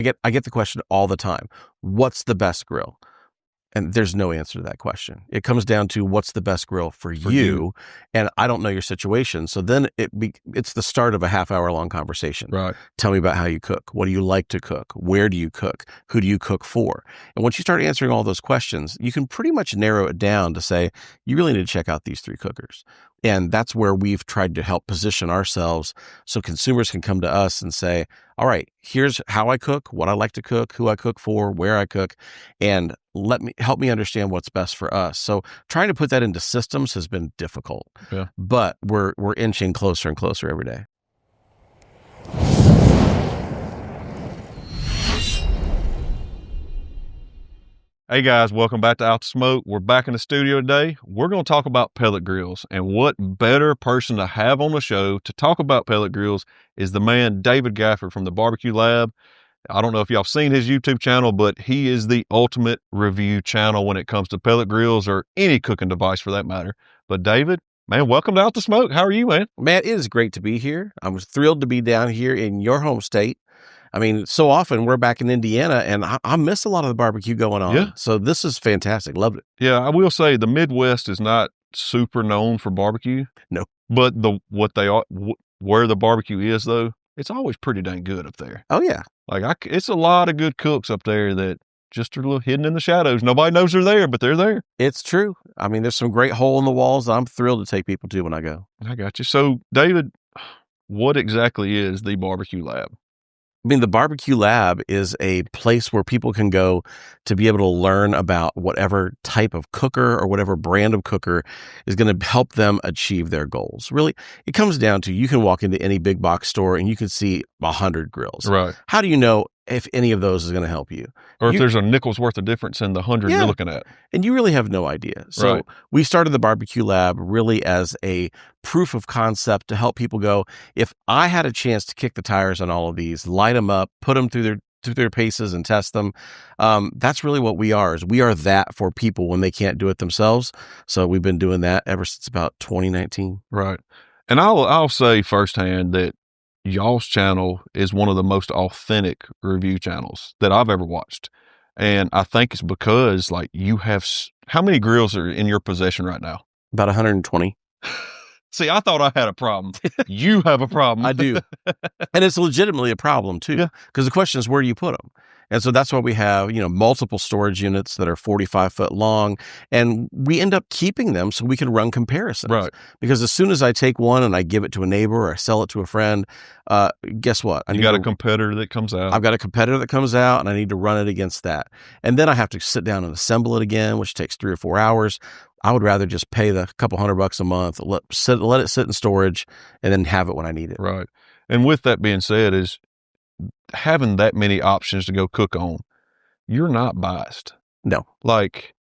I get the question all the time. What's the best grill? And there's no answer to that question. It comes down to what's the best grill for you. And I don't know your situation. So then it's the start of a half-hour long conversation. Right. Tell me about how you cook. What do you like to cook? Where do you cook? Who do you cook for? And once you start answering all those questions, you can pretty much narrow it down to say, you really need to check out these 3 cookers. And that's where we've tried to help position ourselves so consumers can come to us and say, all right, here's how I cook, what I like to cook, who I cook for, where I cook, and help me understand what's best for us. So trying to put that into systems has been difficult, but we're inching closer and closer every day. Hey guys, welcome back to OutTheSmoke. We're back in the studio today. We're going to talk about pellet grills, and what better person to have on the show to talk about pellet grills is the man David Gafford from the Barbecue Lab. I don't know if y'all seen his YouTube channel, but he is the ultimate review channel when it comes to pellet grills or any cooking device for that matter. But David, man, welcome to OutTheSmoke. How are you, man? Man, it is great to be here. I'm thrilled to be down here in your home state. I mean, so often we're back in Indiana, and I miss a lot of the barbecue going on. Yeah. So this is fantastic. Loved it. Yeah, I will say the Midwest is not super known for barbecue. No. But where the barbecue is, though, it's always pretty dang good up there. Oh, yeah. Like, it's a lot of good cooks up there that just are a little hidden in the shadows. Nobody knows they're there, but they're there. It's true. I mean, there's some great hole in the walls that I'm thrilled to take people to when I go. I got you. So, David, what exactly is the Barbecue Lab? I mean, the Barbecue Lab is a place where people can go to be able to learn about whatever type of cooker or whatever brand of cooker is going to help them achieve their goals. Really, it comes down to you can walk into any big box store and you can see 100 grills. Right. How do you know if any of those is going to help you? Or if there's a nickel's worth of difference in the 100 you're looking at. And you really have no idea. So we started the Barbecue Lab really as a proof of concept to help people go, if I had a chance to kick the tires on all of these, light them up, put them through their paces and test them. That's really what we are. Is we are that for people when they can't do it themselves. So we've been doing that ever since about 2019. Right. And I'll say firsthand that y'all's channel is one of the most authentic review channels that I've ever watched. And I think it's because like you have, how many grills are in your possession right now? About 120. See, I thought I had a problem. You have a problem. I do. And it's legitimately a problem too. Because the question is, where do you put them? And so that's why we have, multiple storage units that are 45 foot long, and we end up keeping them so we can run comparisons. Right. Because as soon as I take one and I give it to a neighbor or I sell it to a friend, guess what? You got a competitor that comes out. I've got a competitor that comes out and I need to run it against that. And then I have to sit down and assemble it again, which takes 3 or 4 hours. I would rather just pay the couple $100 a month, let it sit in storage, and then have it when I need it. Right. And with that being said, is having that many options to go cook on, you're not biased. No. Like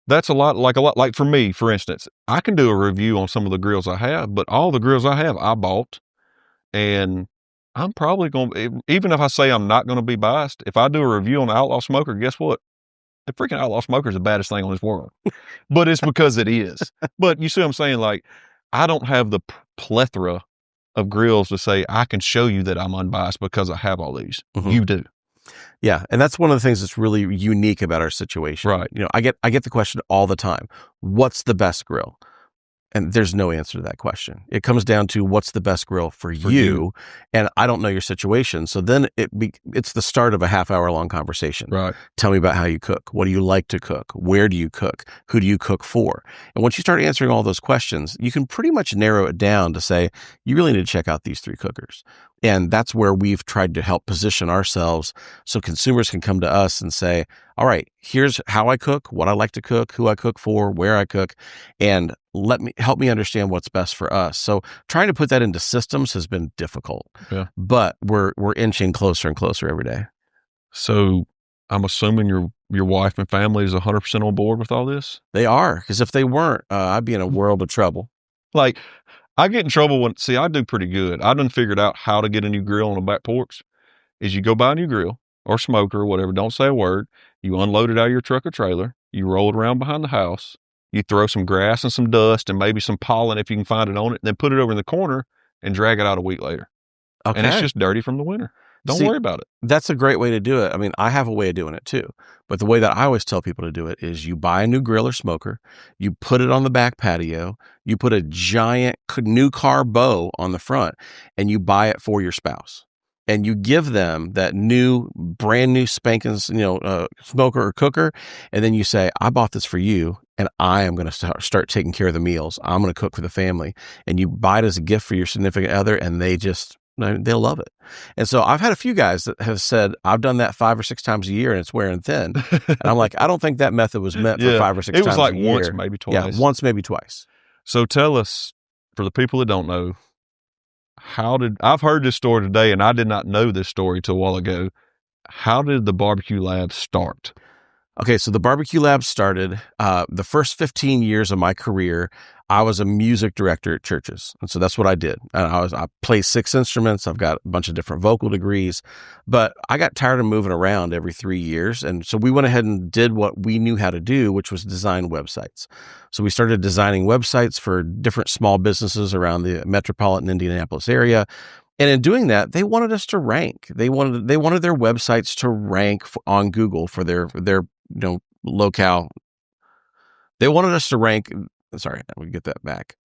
that's a lot like for me, for instance, I can do a review on some of the grills I have, but all the grills I have, I bought, and I'm probably going to, even if I say I'm not going to be biased, if I do a review on the Outlaw Smoker, guess what? The freaking Outlaw Smoker is the baddest thing on this world, but it's because it is. But you see what I'm saying? Like, I don't have the plethora of grills to say I can show you that I'm unbiased because I have all these. Mm-hmm. You do. Yeah. And that's one of the things that's really unique about our situation. Right. I get the question all the time. What's the best grill? And there's no answer to that question. It comes down to what's the best grill for you. And I don't know your situation. So then it's the start of a half-hour long conversation. Right. Tell me about how you cook. What do you like to cook? Where do you cook? Who do you cook for? And once you start answering all those questions, you can pretty much narrow it down to say, you really need to check out these 3 cookers. And that's where we've tried to help position ourselves so consumers can come to us and say, all right, here's how I cook, what I like to cook, who I cook for, where I cook, and help me understand what's best for us. So trying to put that into systems has been difficult, but we're inching closer and closer every day. So I'm assuming your wife and family is 100% on board with all this? They are, because if they weren't, I'd be in a world of trouble. Like, I get in trouble I do pretty good. I done figured out how to get a new grill on the back porch. Is you go buy a new grill or smoker or whatever, don't say a word. You unload it out of your truck or trailer. You roll it around behind the house. You throw some grass and some dust and maybe some pollen if you can find it on it, and then put it over in the corner and drag it out a week later. Okay. And it's just dirty from the winter. Don't worry about it. That's a great way to do it. I mean, I have a way of doing it too. But the way that I always tell people to do it is you buy a new grill or smoker, you put it on the back patio, you put a giant new car bow on the front, and you buy it for your spouse. And you give them that brand new spanking, smoker or cooker. And then you say, I bought this for you, and I am going to start taking care of the meals. I'm going to cook for the family. And you buy it as a gift for your significant other, and they'll love it. And so I've had a few guys that have said, I've done that 5 or 6 times a year and it's wearing thin. And I'm like, I don't think that method was meant for 5 or 6 times a year. It was like once, maybe twice. Yeah, once, maybe twice. So tell us, for the people that don't know, I've heard this story today and I did not know this story till a while ago. How did the Barbecue Lab start? Okay, so the Barbecue Lab started the first 15 years of my career. I was a music director at churches, and so that's what I did. And I play 6 instruments. I've got a bunch of different vocal degrees, but I got tired of moving around every 3 years, and so we went ahead and did what we knew how to do, which was design websites. So we started designing websites for different small businesses around the metropolitan Indianapolis area. And in doing that, they wanted us to rank. They wanted their websites to rank on Google for their locale. They wanted us to rank. Sorry, we get that back.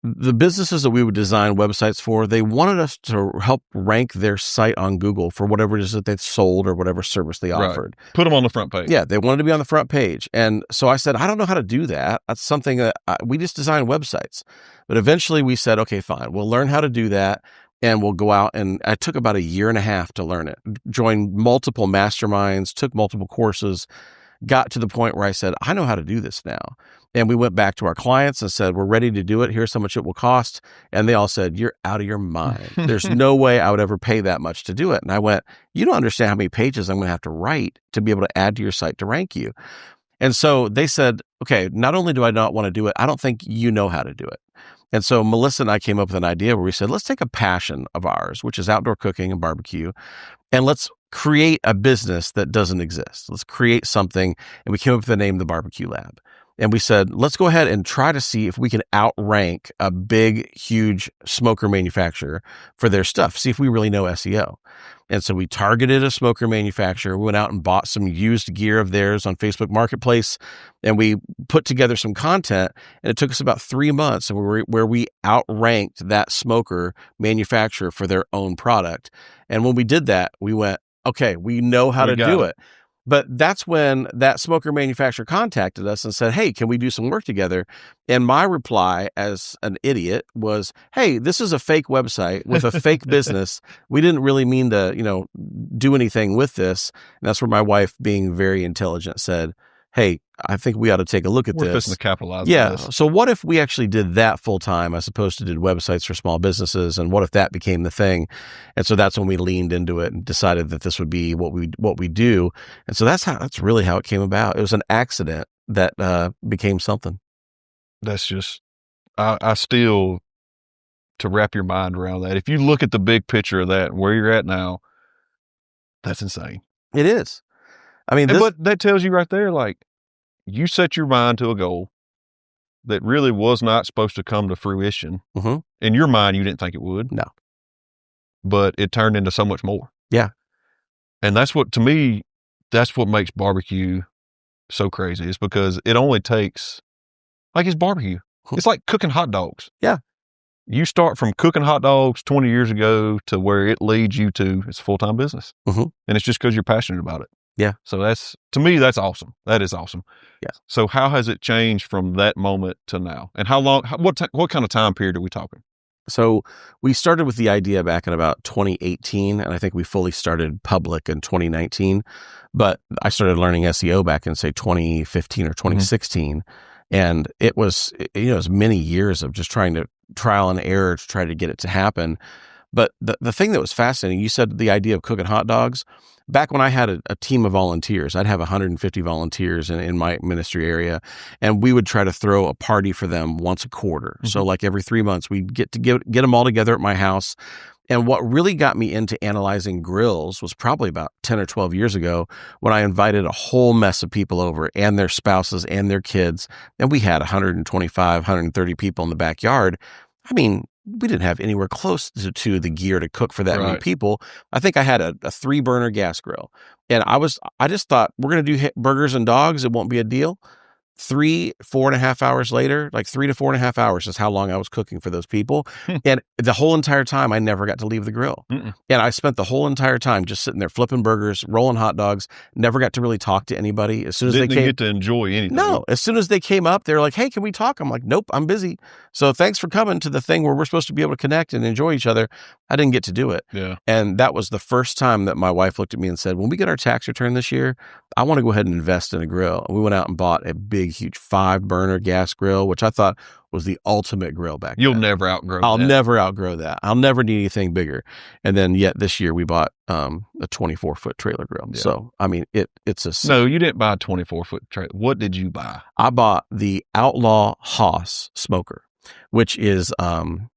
The businesses that we would design websites for, they wanted us to help rank their site on Google for whatever it is that they sold or whatever service they offered. Put them on the front page. Yeah, they wanted to be on the front page. And so I said, I don't know how to do that. That's something that we just design websites. But eventually we said, okay, fine, we'll learn how to do that. And we'll go out, and I took about 1.5 years to learn it. Joined multiple masterminds, took multiple courses, got to the point where I said, I know how to do this now. And we went back to our clients and said, we're ready to do it. Here's how much it will cost. And they all said, you're out of your mind. There's no way I would ever pay that much to do it. And I went, you don't understand how many pages I'm going to have to write to be able to add to your site to rank you. And so they said, okay, not only do I not want to do it, I don't think you know how to do it. And so Melissa and I came up with an idea where we said, let's take a passion of ours, which is outdoor cooking and barbecue, and let's create a business that doesn't exist. Let's create something. And we came up with the name, the Barbecue Lab. And we said, let's go ahead and try to see if we can outrank a big, huge smoker manufacturer for their stuff. See if we really know SEO. And so we targeted a smoker manufacturer. We went out and bought some used gear of theirs on Facebook Marketplace, and we put together some content. And it took us about 3 months, and where we outranked that smoker manufacturer for their own product. And when we did that, we went, okay, we know how to do it. But that's when that smoker manufacturer contacted us and said, hey, can we do some work together? And my reply as an idiot was, hey, this is a fake website with a fake business. We didn't really mean to, do anything with this. And that's where my wife, being very intelligent, said, hey, I think we ought to take a look at this. We're fixing to capitalize on this. So what if we actually did that full time as opposed to did websites for small businesses? And what if that became the thing? And so that's when we leaned into it and decided that this would be what we do. And so that's really how it came about. It was an accident that became something. That's just, I still, to wrap your mind around that, if you look at the big picture of that and where you're at now, that's insane. It is. I mean, but that tells you right there, like, you set your mind to a goal that really was not supposed to come to fruition. Mm-hmm. In your mind, you didn't think it would. No. But it turned into so much more. Yeah. And that's what makes barbecue so crazy, is because it only takes, it's barbecue. It's like cooking hot dogs. Yeah. You start from cooking hot dogs 20 years ago to where it leads you to, it's a full-time business. Mm-hmm. And it's just because you're passionate about it. Yeah. So to me, that's awesome. That is awesome. Yeah. So how has it changed from that moment to now? And how long, what kind of time period are we talking? So we started with the idea back in about 2018, and I think we fully started public in 2019. But I started learning SEO back in, say, 2015 or 2016. Mm-hmm. And it was many years of just trying to trial and error to try to get it to happen. But the thing that was fascinating, you said the idea of cooking hot dogs. Back when I had a team of volunteers, I'd have 150 volunteers in my ministry area, and we would try to throw a party for them once a quarter. Mm-hmm. So like every 3 months, we'd get them all together at my house. And what really got me into analyzing grills was probably about 10 or 12 years ago, when I invited a whole mess of people over, and their spouses and their kids. And we had 125, 130 people in the backyard. I mean, we didn't have anywhere close to the gear to cook for that many Right. people. I think I had a 3-burner gas grill, and I just thought we're going to do burgers and dogs. It won't be a deal. 4.5 hours later, like 3 to 4.5 hours is how long I was cooking for those people. And the whole entire time I never got to leave the grill. Mm-mm. And I spent the whole entire time just sitting there flipping burgers, rolling hot dogs, never got to really talk to anybody. As soon as Didn't they came, get to enjoy anything. no, as soon as they came up, they were like, hey, can we talk? I'm like, nope, I'm busy. So thanks for coming to the thing where we're supposed to be able to connect and enjoy each other. I didn't get to do it. Yeah. And that was the first time that my wife looked at me and said, when we get our tax return this year, I want to go ahead and invest in a grill. And we went out and bought a big, huge 5-burner gas grill, which I thought was the ultimate grill back You'll then. never outgrow I'll that. never outgrow that. I'll never need anything bigger. And then yet this year we bought a 24-foot trailer grill. Yeah. So, I mean, it's No, you didn't buy a 24-foot trailer. What did you buy? I bought the Outlaw Haas smoker, which is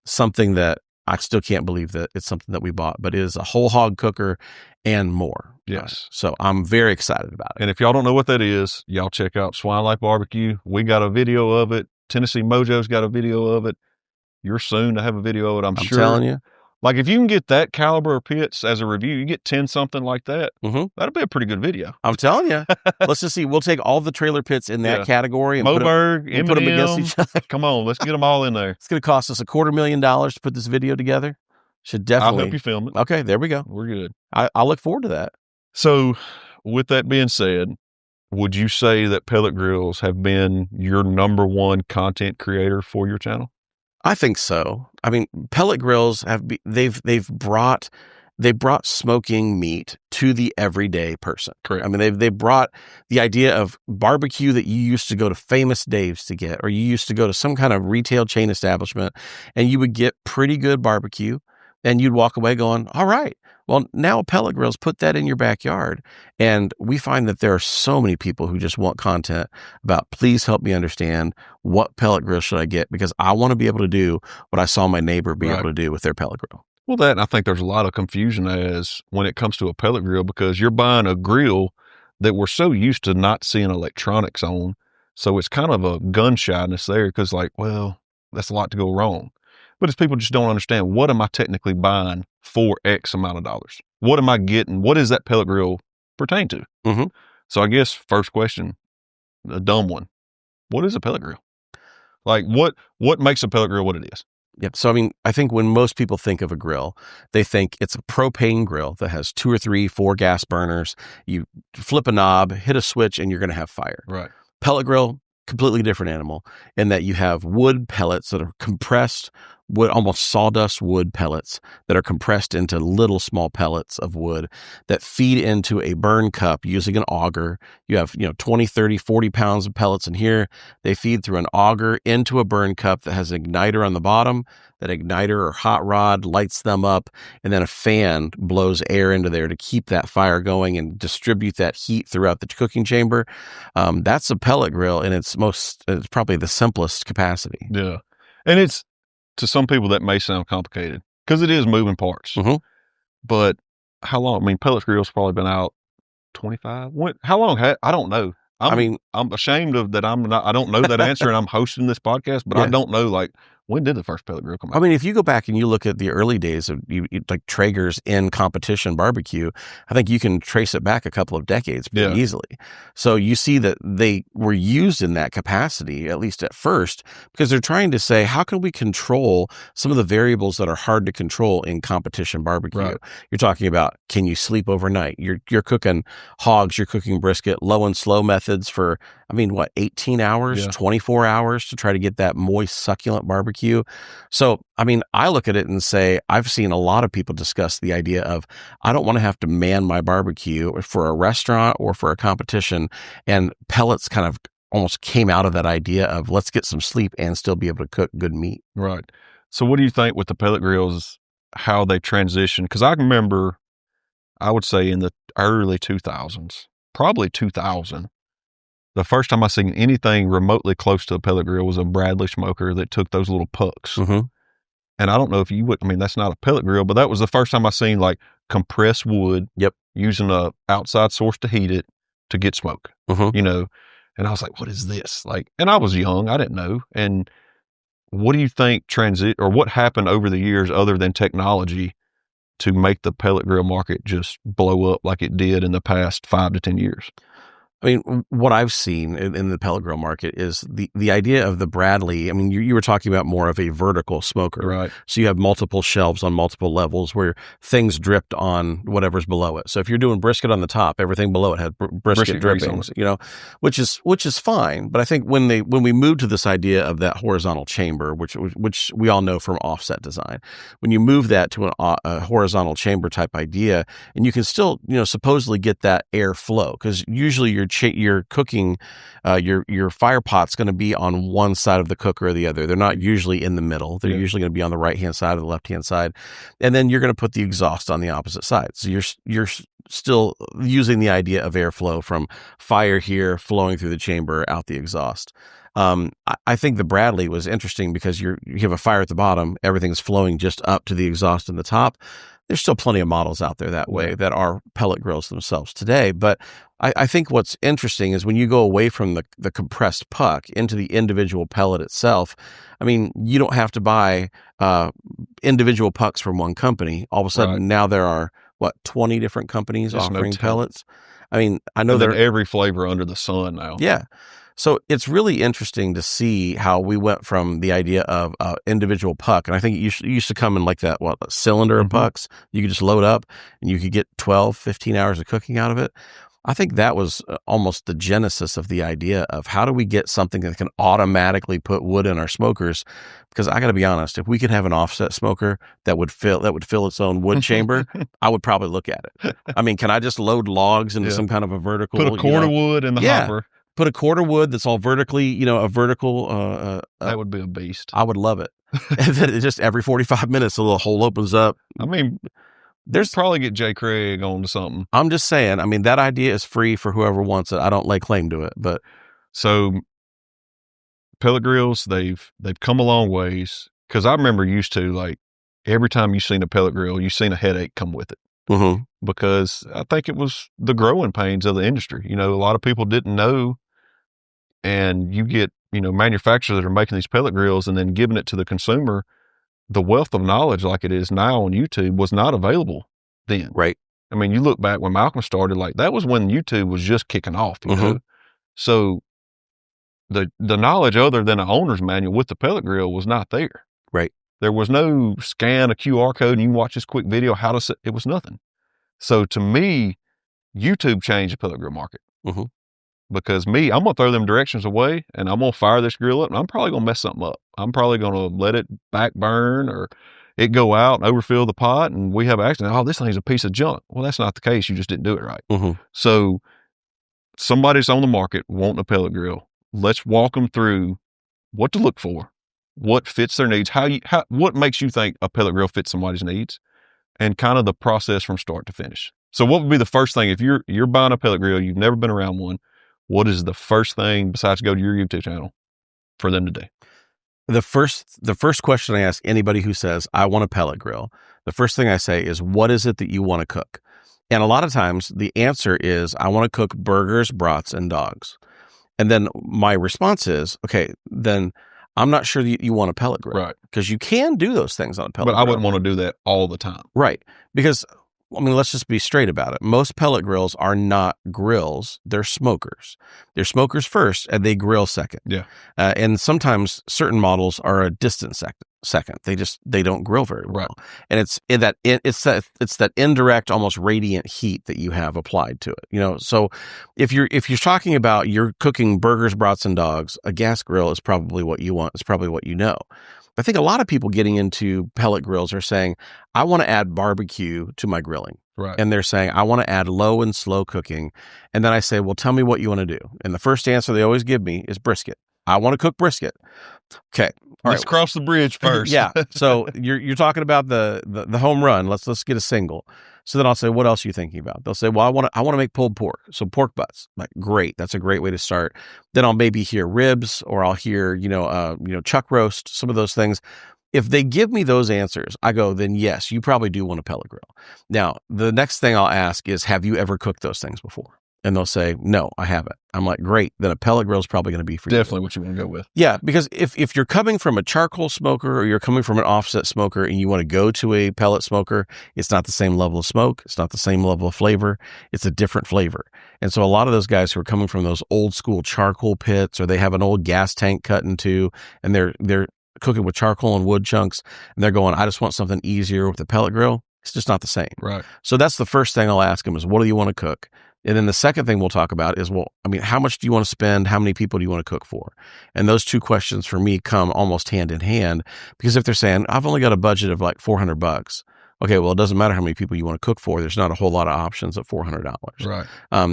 something that I still can't believe that it's something that we bought, but it is a whole hog cooker and more. Yes. So I'm very excited about it. And if y'all don't know what that is, y'all check out Swine Life Barbecue. We got a video of it. Tennessee Mojo's got a video of it. You're soon to have a video of it, I'm sure. I'm telling you. Like, if you can get that caliber of pits as a review, you get 10 something like that. Mm-hmm. That'll be a pretty good video. I'm telling you. Let's just see. We'll take all the trailer pits in that category and Moberg, put them against each other. Come on, let's get them all in there. It's going to cost us $250,000 to put this video together. Should definitely. I'll help you film it. Okay, there we go. We're good. I'll look forward to that. So, with that being said, would you say that Pellet Grills have been your number one content creator for your channel? I think so. I mean, Pellet Grills they've brought smoking meat to the everyday person. Correct. I mean, they've brought the idea of barbecue that you used to go to Famous Dave's to get, or you used to go to some kind of retail chain establishment, and you would get pretty good barbecue, and you'd walk away going, all right. Well, now Pellet Grills put that in your backyard, and we find that there are so many people who just want content about, please help me understand what pellet grill should I get, because I want to be able to do what I saw my neighbor be able to do with their pellet grill. Well, I think there's a lot of confusion as when it comes to a pellet grill, because you're buying a grill that we're so used to not seeing electronics on. So it's kind of a gun shyness there, because like, well, that's a lot to go wrong. But it's people just don't understand, what am I technically buying for X amount of dollars? What am I getting? What does that pellet grill pertain to? Mm-hmm. So I guess first question, a dumb one. What is a pellet grill? Like what makes a pellet grill what it is? Yep. So, I mean, I think when most people think of a grill, they think it's a propane grill that has 2 or 3, 4 gas burners. You flip a knob, hit a switch, and you're going to have fire. Right. Pellet grill, completely different animal in that you have wood pellets that are compressed, wood, almost sawdust wood pellets that are compressed into little small pellets of wood that feed into a burn cup using an auger. You have, 20, 30, 40 pounds of pellets in here. They feed through an auger into a burn cup that has an igniter on the bottom. That igniter or hot rod lights them up, and then a fan blows air into there to keep that fire going and distribute that heat throughout the cooking chamber. That's a pellet grill in it's probably the simplest capacity. Yeah. And it's, to some people that may sound complicated because it is moving parts. Mm-hmm. But how long? I mean, pellet grill's probably been out 25. How long? I don't know. I'm ashamed of that. I don't know that answer, and I'm hosting this podcast, but I don't know, like, when did the first pellet grill come out? I mean, if you go back and you look at the early days of like Traeger's in competition barbecue, I think you can trace it back a couple of decades pretty easily. So you see that they were used in that capacity, at least at first, because they're trying to say, how can we control some of the variables that are hard to control in competition barbecue? Right. You're talking about, can you sleep overnight? You're cooking hogs, you're cooking brisket, low and slow methods for, 18 hours, 24 hours to try to get that moist, succulent barbecue. So, I look at it and say, I've seen a lot of people discuss the idea of, I don't want to have to man my barbecue for a restaurant or for a competition. And pellets kind of almost came out of that idea of, let's get some sleep and still be able to cook good meat. Right. So what do you think with the pellet grills, how they transition? Because I remember, I would say in the early 2000s, probably 2000, the first time I seen anything remotely close to a pellet grill was a Bradley smoker that took those little pucks. Mm-hmm. And I don't know if you would, that's not a pellet grill, but that was the first time I seen like compressed wood using a outside source to heat it to get smoke, and I was like, what is this? Like, and I was young, I didn't know. And what do you think or what happened over the years other than technology to make the pellet grill market just blow up like it did in the past 5 to 10 years? I mean, what I've seen in the pellet grill market is the idea of the Bradley. I mean, you were talking about more of a vertical smoker. Right. So you have multiple shelves on multiple levels where things dripped on whatever's below it. So if you're doing brisket on the top, everything below it had brisket drippings, which is fine. But I think when we moved to this idea of that horizontal chamber, which we all know from offset design, when you move that to a horizontal chamber type idea, and you can still, supposedly get that air flow, because usually you're cooking, your fire pot's going to be on one side of the cooker or the other. They're not usually in the middle. They're usually going to be on the right hand side or the left hand side, and then you're going to put the exhaust on the opposite side. So you're still using the idea of airflow from fire here flowing through the chamber out the exhaust. I think the Bradley was interesting because you have a fire at the bottom, everything's flowing just up to the exhaust in the top. There's still plenty of models out there that way that are pellet grills themselves today. But I think what's interesting is when you go away from the compressed puck into the individual pellet itself, I mean, you don't have to buy individual pucks from one company. All of a sudden, now there are, 20 different companies offering pellets? I mean, I know they're every flavor under the sun now. Yeah. So it's really interesting to see how we went from the idea of individual puck. And I think it used to come in like that, a cylinder of pucks. You could just load up and you could get 12, 15 hours of cooking out of it. I think that was almost the genesis of the idea of how do we get something that can automatically put wood in our smokers? Because I got to be honest, if we could have an offset smoker that would fill its own wood chamber, I would probably look at it. I mean, can I just load logs into some kind of a vertical? Put a cord of wood in the hopper. Put a cord of wood that's all vertically, a vertical. That would be a beast. I would love it. And then it just every 45 minutes, a little hole opens up. I mean, there's probably get Jay Craig on to something. I'm just saying. I mean, that idea is free for whoever wants it. I don't lay claim to it, but so pellet grills, they've come a long ways. Because I remember used to, like, every time you seen a pellet grill, you seen a headache come with it. Mm-hmm. Because I think it was the growing pains of the industry. A lot of people didn't know, and you get, manufacturers that are making these pellet grills and then giving it to the consumer. The wealth of knowledge like it is now on YouTube was not available then. Right. I mean, you look back when Malcom started, like that was when YouTube was just kicking off, you know? So the knowledge other than an owner's manual with the pellet grill was not there. Right. There was no scan a QR code and you can watch this quick video, how to set, it was nothing. So to me, YouTube changed the pellet grill market. Because I'm going to throw them directions away and I'm going to fire this grill up and I'm probably going to mess something up. I'm probably going to let it back burn or it go out and overfill the pot and we have an accident. Oh, this thing's a piece of junk. Well, that's not the case. You just didn't do it right. So somebody's on the market wanting a pellet grill. Let's walk them through what to look for, what fits their needs, what makes you think a pellet grill fits somebody's needs, and kind of the process from start to finish. So what would be the first thing if you're buying a pellet grill, you've never been around one, what is the first thing besides go to your YouTube channel for them to do? The first question I ask anybody who says, I want a pellet grill, the first thing I say is, what is it that you want to cook? And a lot of times the answer is, I want to cook burgers, brats, and dogs. And then my response is, okay, then I'm not sure that you want a pellet grill. Right. Because you can do those things on a pellet grill. But I wouldn't want to do that all the time. Right. Because, I mean, let's just be straight about it. Most pellet grills are not grills. They're smokers. They're smokers first and they grill second. Yeah. And sometimes certain models are a distant second. They don't grill very well. Right. And it's that indirect, almost radiant heat that you have applied to it. So if you're talking about you're cooking burgers, brats, and dogs, a gas grill is probably what you want. It's probably what you know. I think a lot of people getting into pellet grills are saying, I want to add barbecue to my grilling. Right. And they're saying, I want to add low and slow cooking. And then I say, well, tell me what you want to do. And the first answer they always give me is brisket. I want to cook brisket. Okay. Let's cross the bridge first. Yeah. So you're talking about the home run. Let's get a single. So then I'll say, what else are you thinking about? They'll say, well, I want to make pulled pork. So pork butts. Like, great. That's a great way to start. Then I'll maybe hear ribs, or I'll hear, chuck roast, some of those things. If they give me those answers, I go, then yes, you probably do want a pellet grill. Now, the next thing I'll ask is, have you ever cooked those things before? And they'll say, no, I haven't. I'm like, great. Then a pellet grill is probably going to be for you. Definitely what you want to go with. Yeah, because if you're coming from a charcoal smoker or you're coming from an offset smoker and you want to go to a pellet smoker, it's not the same level of smoke. It's not the same level of flavor. It's a different flavor. And so a lot of those guys who are coming from those old school charcoal pits, or they have an old gas tank cut into, and they're cooking with charcoal and wood chunks, and they're going, I just want something easier with the pellet grill. It's just not the same. Right. So that's the first thing I'll ask them is, what do you want to cook? And then the second thing we'll talk about is, well, I mean, how much do you want to spend? How many people do you want to cook for? And those two questions for me come almost hand in hand, because if they're saying, I've only got a budget of like $400, okay, well, it doesn't matter how many people you want to cook for. There's not a whole lot of options at $400. Right.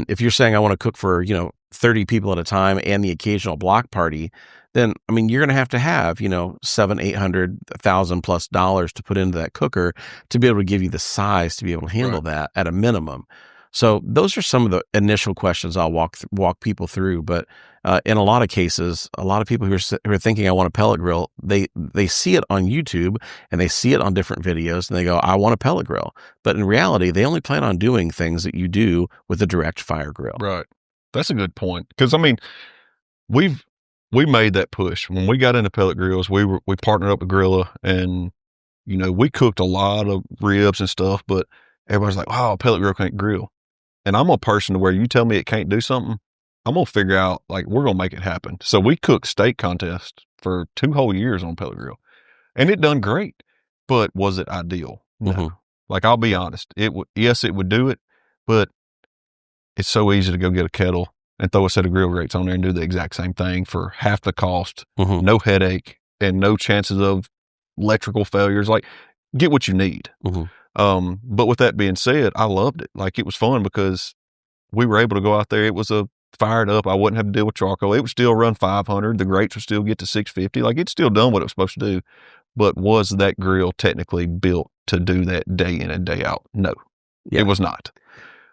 If you're saying I want to cook for, 30 people at a time and the occasional block party, then, I mean, you're going to have, $700, $800, $1,000+ to put into that cooker to be able to give you the size to be able to handle that at a minimum. So those are some of the initial questions I'll walk people through. But in a lot of cases, a lot of people who are thinking I want a pellet grill, they see it on YouTube and they see it on different videos and they go, I want a pellet grill. But in reality, they only plan on doing things that you do with a direct fire grill. Right. That's a good point. Because I mean, we made that push when we got into pellet grills. We partnered up with Grilla, and we cooked a lot of ribs and stuff. But everybody's like, "Wow, a pellet grill can't grill." And I'm a person to where you tell me it can't do something, I'm gonna figure out, like, we're gonna make it happen. So we cooked steak contests for 2 whole years on pellet grill, and it done great. But was it ideal? No. Mm-hmm. Like, I'll be honest, yes, it would do it, but it's so easy to go get a kettle and throw a set of grill grates on there and do the exact same thing for half the cost, no headache, and no chances of electrical failures. Like, get what you need. But with that being said, I loved it. Like, it was fun because we were able to go out there. It was fired up. I wouldn't have to deal with charcoal. It would still run 500. The grates would still get to 650. Like, it's still done what it was supposed to do. But was that grill technically built to do that day in and day out? No, it was not.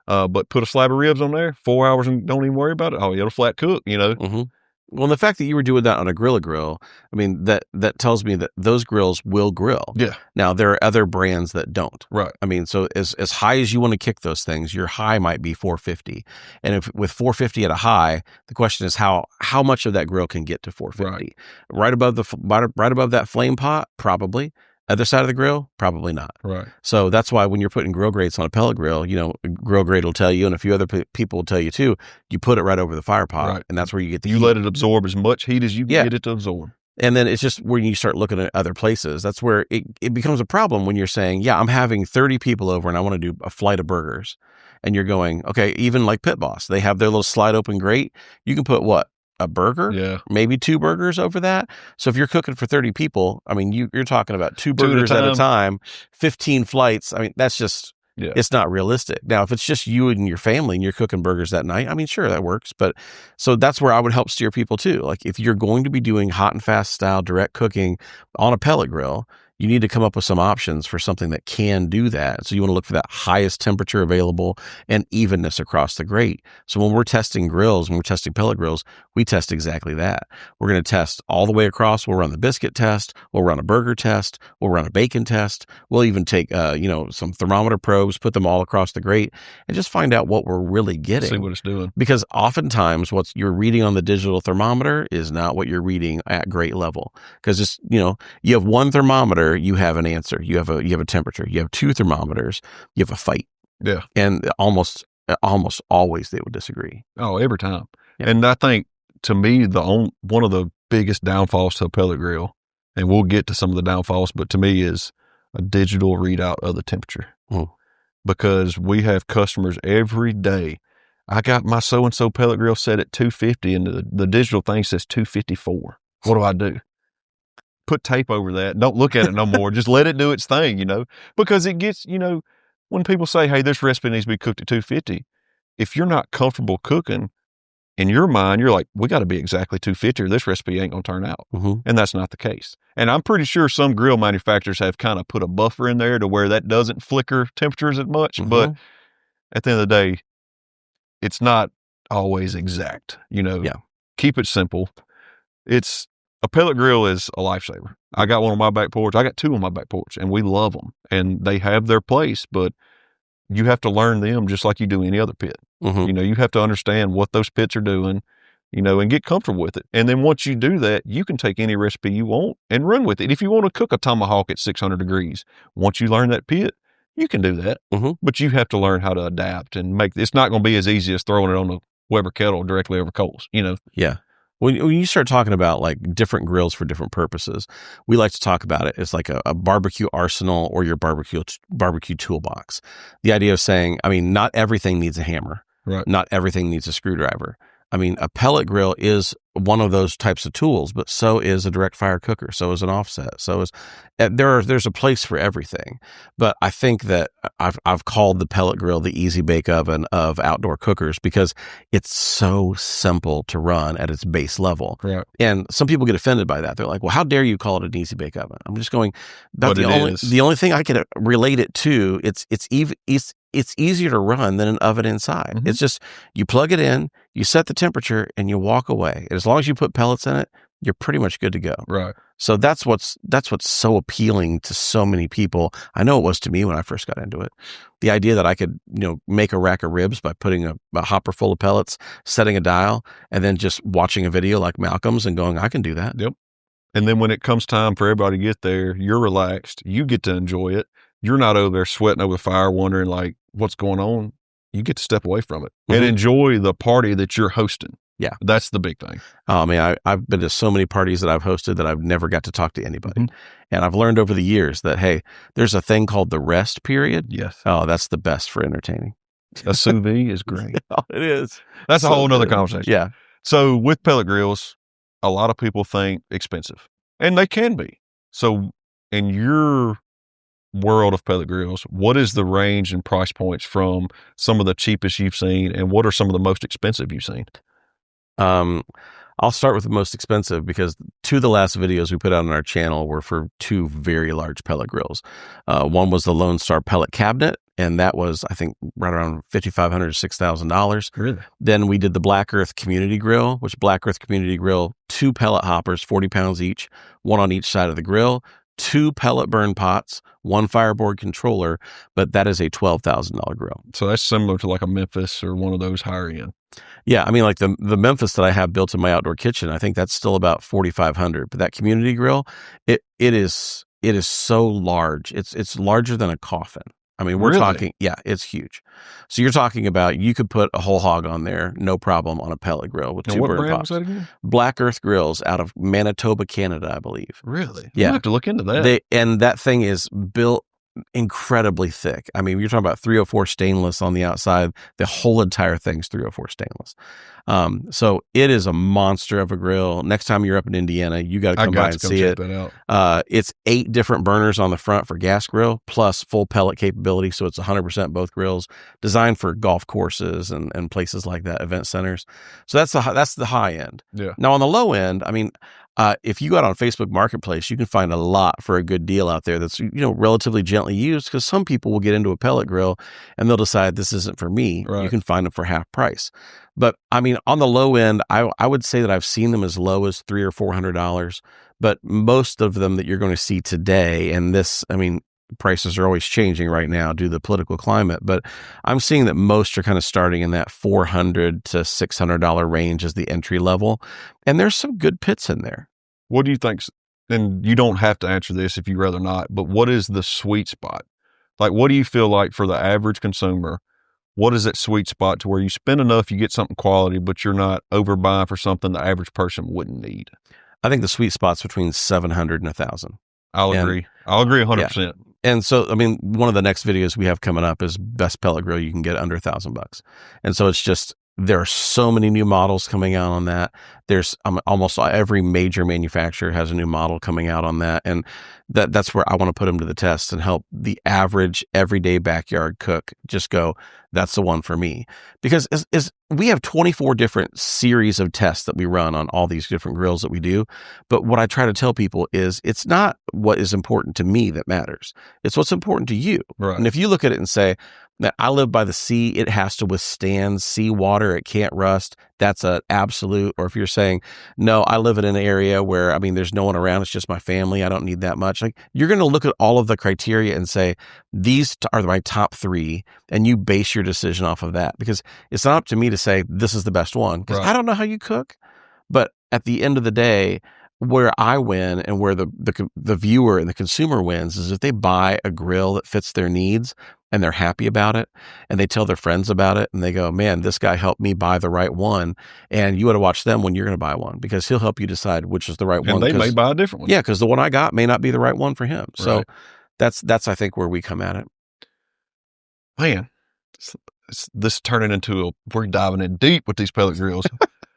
But put a slab of ribs on there, 4 hours, and don't even worry about it. Oh, it'll flat cook, Well, the fact that you were doing that on a grill, I mean, that tells me that those grills will grill. Yeah. Now, there are other brands that don't. Right. I mean, so as high as you want to kick those things, your high might be 450. And if with 450 at a high, the question is how much of that grill can get to 450? Right above that flame pot, probably. Other side of the grill, probably not. Right. So that's why when you're putting grill grates on a pellet grill, a grill grate will tell you, and a few other people will tell you too, you put it right over the fire pot, and that's where you get the heat. Let it absorb as much heat as you can get it to absorb. And then it's just when you start looking at other places, that's where it becomes a problem when you're saying, yeah, I'm having 30 people over and I want to do a flight of burgers. And you're going, okay, even like Pit Boss, they have their little slide open grate. You can put what? A burger, maybe 2 burgers over that. So if you're cooking for 30 people, I mean, you're talking about 2 burgers at a time, 15 flights. I mean, that's just, it's not realistic. Now, if it's just you and your family and you're cooking burgers that night, I mean, sure, that works. But so that's where I would help steer people too. Like, if you're going to be doing hot and fast style direct cooking on a pellet grill, you need to come up with some options for something that can do that. So you want to look for that highest temperature available and evenness across the grate. So when we're testing grills, when we're testing pellet grills, we test exactly that. We're going to test all the way across. We'll run the biscuit test. We'll run a burger test. We'll run a bacon test. We'll even take, some thermometer probes, put them all across the grate, and just find out what we're really getting. See what it's doing. Because oftentimes what you're reading on the digital thermometer is not what you're reading at grate level. Because just, you have one thermometer, you have an answer. You have a temperature. You have 2 thermometers. You have a fight. Yeah. And almost always they would disagree. Oh, every time. Yeah. And I think, to me, one of the biggest downfalls to a pellet grill, and we'll get to some of the downfalls, but to me is a digital readout of the temperature. Because we have customers every day. I got my so-and-so pellet grill set at 250 and the digital thing says 254. What do? Put tape over that. Don't look at it no more. Just let it do its thing, because it gets, when people say, hey, this recipe needs to be cooked at 250, if you're not comfortable cooking, in your mind, you're like, we got to be exactly 250 or this recipe ain't going to turn out. And that's not the case. And I'm pretty sure some grill manufacturers have kind of put a buffer in there to where that doesn't flicker temperatures as much. But at the end of the day, it's not always exact, Keep it simple. A pellet grill is a lifesaver. I got one on my back porch. I got 2 on my back porch, and we love them. And they have their place, but you have to learn them just like you do any other pit. Mm-hmm. You have to understand what those pits are doing, and get comfortable with it. And then once you do that, you can take any recipe you want and run with it. If you want to cook a tomahawk at 600 degrees, once you learn that pit, you can do that. Mm-hmm. But you have to learn how to adapt and it's not going to be as easy as throwing it on a Weber kettle directly over coals, Yeah. When you start talking about like different grills for different purposes, we like to talk about it as like a barbecue arsenal or your barbecue toolbox. The idea of saying, I mean, not everything needs a hammer. Right. Not everything needs a screwdriver. I mean, a pellet grill is one of those types of tools, but so is a direct fire cooker. So is an offset. So is there's a place for everything. But I think that I've called the pellet grill the easy bake oven of outdoor cookers because it's so simple to run at its base level. Right. And some people get offended by that. They're like, "Well, how dare you call it an easy bake oven?" I'm just going, but the only thing I can relate it to. It's easier to run than an oven inside. Mm-hmm. It's just you plug it in, you set the temperature, and you walk away. And as long as you put pellets in it, you're pretty much good to go. Right. So that's what's so appealing to so many people. I know it was to me when I first got into it. The idea that I could, make a rack of ribs by putting a hopper full of pellets, setting a dial, and then just watching a video like Malcolm's and going, I can do that. Yep. And then when it comes time for everybody to get there, you're relaxed. You get to enjoy it. You're not over there sweating over the fire, wondering like what's going on. You get to step away from it and enjoy the party that you're hosting. Yeah. That's the big thing. Oh, man, I've been to so many parties that I've hosted that I've never got to talk to anybody. Mm-hmm. And I've learned over the years that, hey, there's a thing called the rest period. Yes. Oh, that's the best for entertaining. A sous vide is great. Oh, it is. That's so a whole nother conversation. Yeah. So with pellet grills, a lot of people think expensive, and they can be. So in your world of pellet grills, what is the range and price points from some of the cheapest you've seen, and what are some of the most expensive you've seen? I'll start with the most expensive because two of the last videos we put out on our channel were for two very large pellet grills. One was the Lone Star pellet cabinet, and that was, I think, right around $5,500 to $6,000. Really? Then we did the Black Earth Community Grill, which Black Earth Community Grill, 2 pellet hoppers, 40 pounds each, one on each side of the grill, 2 pellet burn pots, 1 fireboard controller, but that is a $12,000 grill. So that's similar to like a Memphis or one of those higher end. Yeah, I mean, like the Memphis that I have built in my outdoor kitchen, I think that's still about $4,500. But that community grill, it is so large. It's larger than a coffin. I mean, we're talking, yeah, it's huge. So you're talking about you could put a whole hog on there, no problem, on a pellet grill with 2 burn pots. What brand was that again? Black Earth Grills out of Manitoba, Canada, I believe. Really? Yeah, I have to look into that. And that thing is built incredibly thick. I mean, you're talking about 304 stainless on the outside. The whole entire thing's 304 stainless. So it is a monster of a grill. Next time you're up in Indiana, you got to come by and see it. It's 8 different burners on the front for gas grill, plus full pellet capability. So it's 100% both grills, designed for golf courses and places like that, event centers. So that's the high end. Yeah. Now on the low end, I mean, if you go out on Facebook Marketplace, you can find a lot for a good deal out there that's, relatively gently used, because some people will get into a pellet grill and they'll decide this isn't for me. Right. You can find them for half price. But I mean, on the low end, I would say that I've seen them as low as $300 or $400, but most of them that you're going to see today, and this, I mean, prices are always changing right now due to the political climate, but I'm seeing that most are kind of starting in that $400 to $600 range as the entry level. And there's some good pits in there. What do you think? And you don't have to answer this if you'd rather not, but what is the sweet spot? Like, what do you feel like for the average consumer? What is that sweet spot to where you spend enough, you get something quality, but you're not overbuying for something the average person wouldn't need? I think the sweet spot's between $700 and $1,000. I'll agree 100%. Yeah. And so, I mean, one of the next videos we have coming up is best pellet grill you can get under $1,000. And so it's just, there are so many new models coming out on that. There's almost every major manufacturer has a new model coming out on that. And that's where I want to put them to the test and help the average everyday backyard cook just go, that's the one for me. Because we have 24 different series of tests that we run on all these different grills that we do. But what I try to tell people is it's not what is important to me that matters. It's what's important to you. Right. And if you look at it and say, Now, I live by the sea. It has to withstand seawater. It can't rust. That's an absolute. Or if you're saying, no, I live in an area where, I mean, there's no one around. It's just my family. I don't need that much. Like, you're going to look at all of the criteria and say, these are my top 3. And you base your decision off of that, because it's not up to me to say this is the best one, because I don't know how you cook. But at the end of the day, where I win and where the viewer and the consumer wins is if they buy a grill that fits their needs and they're happy about it and they tell their friends about it and they go, man, this guy helped me buy the right one. And you ought to watch them when you're going to buy one, because he'll help you decide which is the right one. And they may buy a different one. Yeah, because the one I got may not be the right one for him. So that's I think where we come at it. Man, this is turning into we're diving in deep with these pellet grills.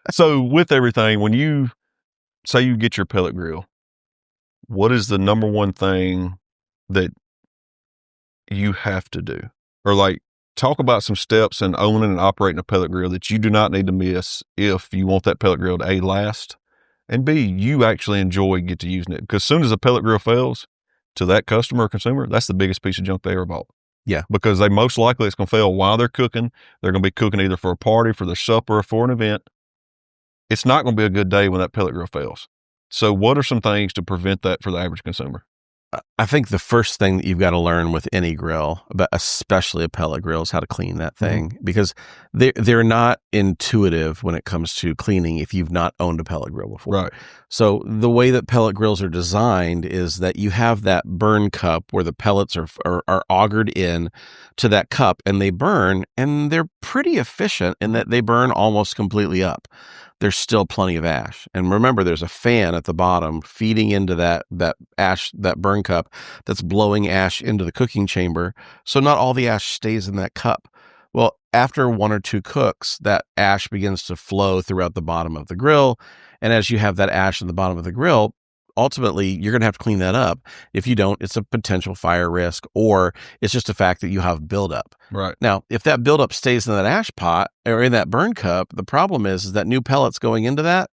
So with everything, when you say you get your pellet grill, what is the number one thing that you have to do? Or like, talk about some steps in owning and operating a pellet grill that you do not need to miss if you want that pellet grill to A, last, and B, you actually enjoy get to using it. Because as soon as a pellet grill fails to that customer or consumer, that's the biggest piece of junk they ever bought. Yeah. Because they most likely it's going to fail while they're cooking. They're going to be cooking either for a party, for their supper, or for an event. It's not going to be a good day when that pellet grill fails. So what are some things to prevent that for the average consumer? I think the first thing that you've got to learn with any grill, but especially a pellet grill, is how to clean that thing, because they're not intuitive when it comes to cleaning if you've not owned a pellet grill before. Right. So the way that pellet grills are designed is that you have that burn cup where the pellets are augured in to that cup, and they burn, and they're pretty efficient in that they burn almost completely up. There's still plenty of ash. And remember, there's a fan at the bottom feeding into that ash, that burn cup, that's blowing ash into the cooking chamber. So not all the ash stays in that cup. Well, after 1 or 2 cooks, that ash begins to flow throughout the bottom of the grill. And as you have that ash in the bottom of the grill, ultimately, you're going to have to clean that up. If you don't, it's a potential fire risk, or it's just a fact that you have buildup. Right. Now, if that buildup stays in that ash pot or in that burn cup, the problem is that new pellets going into that,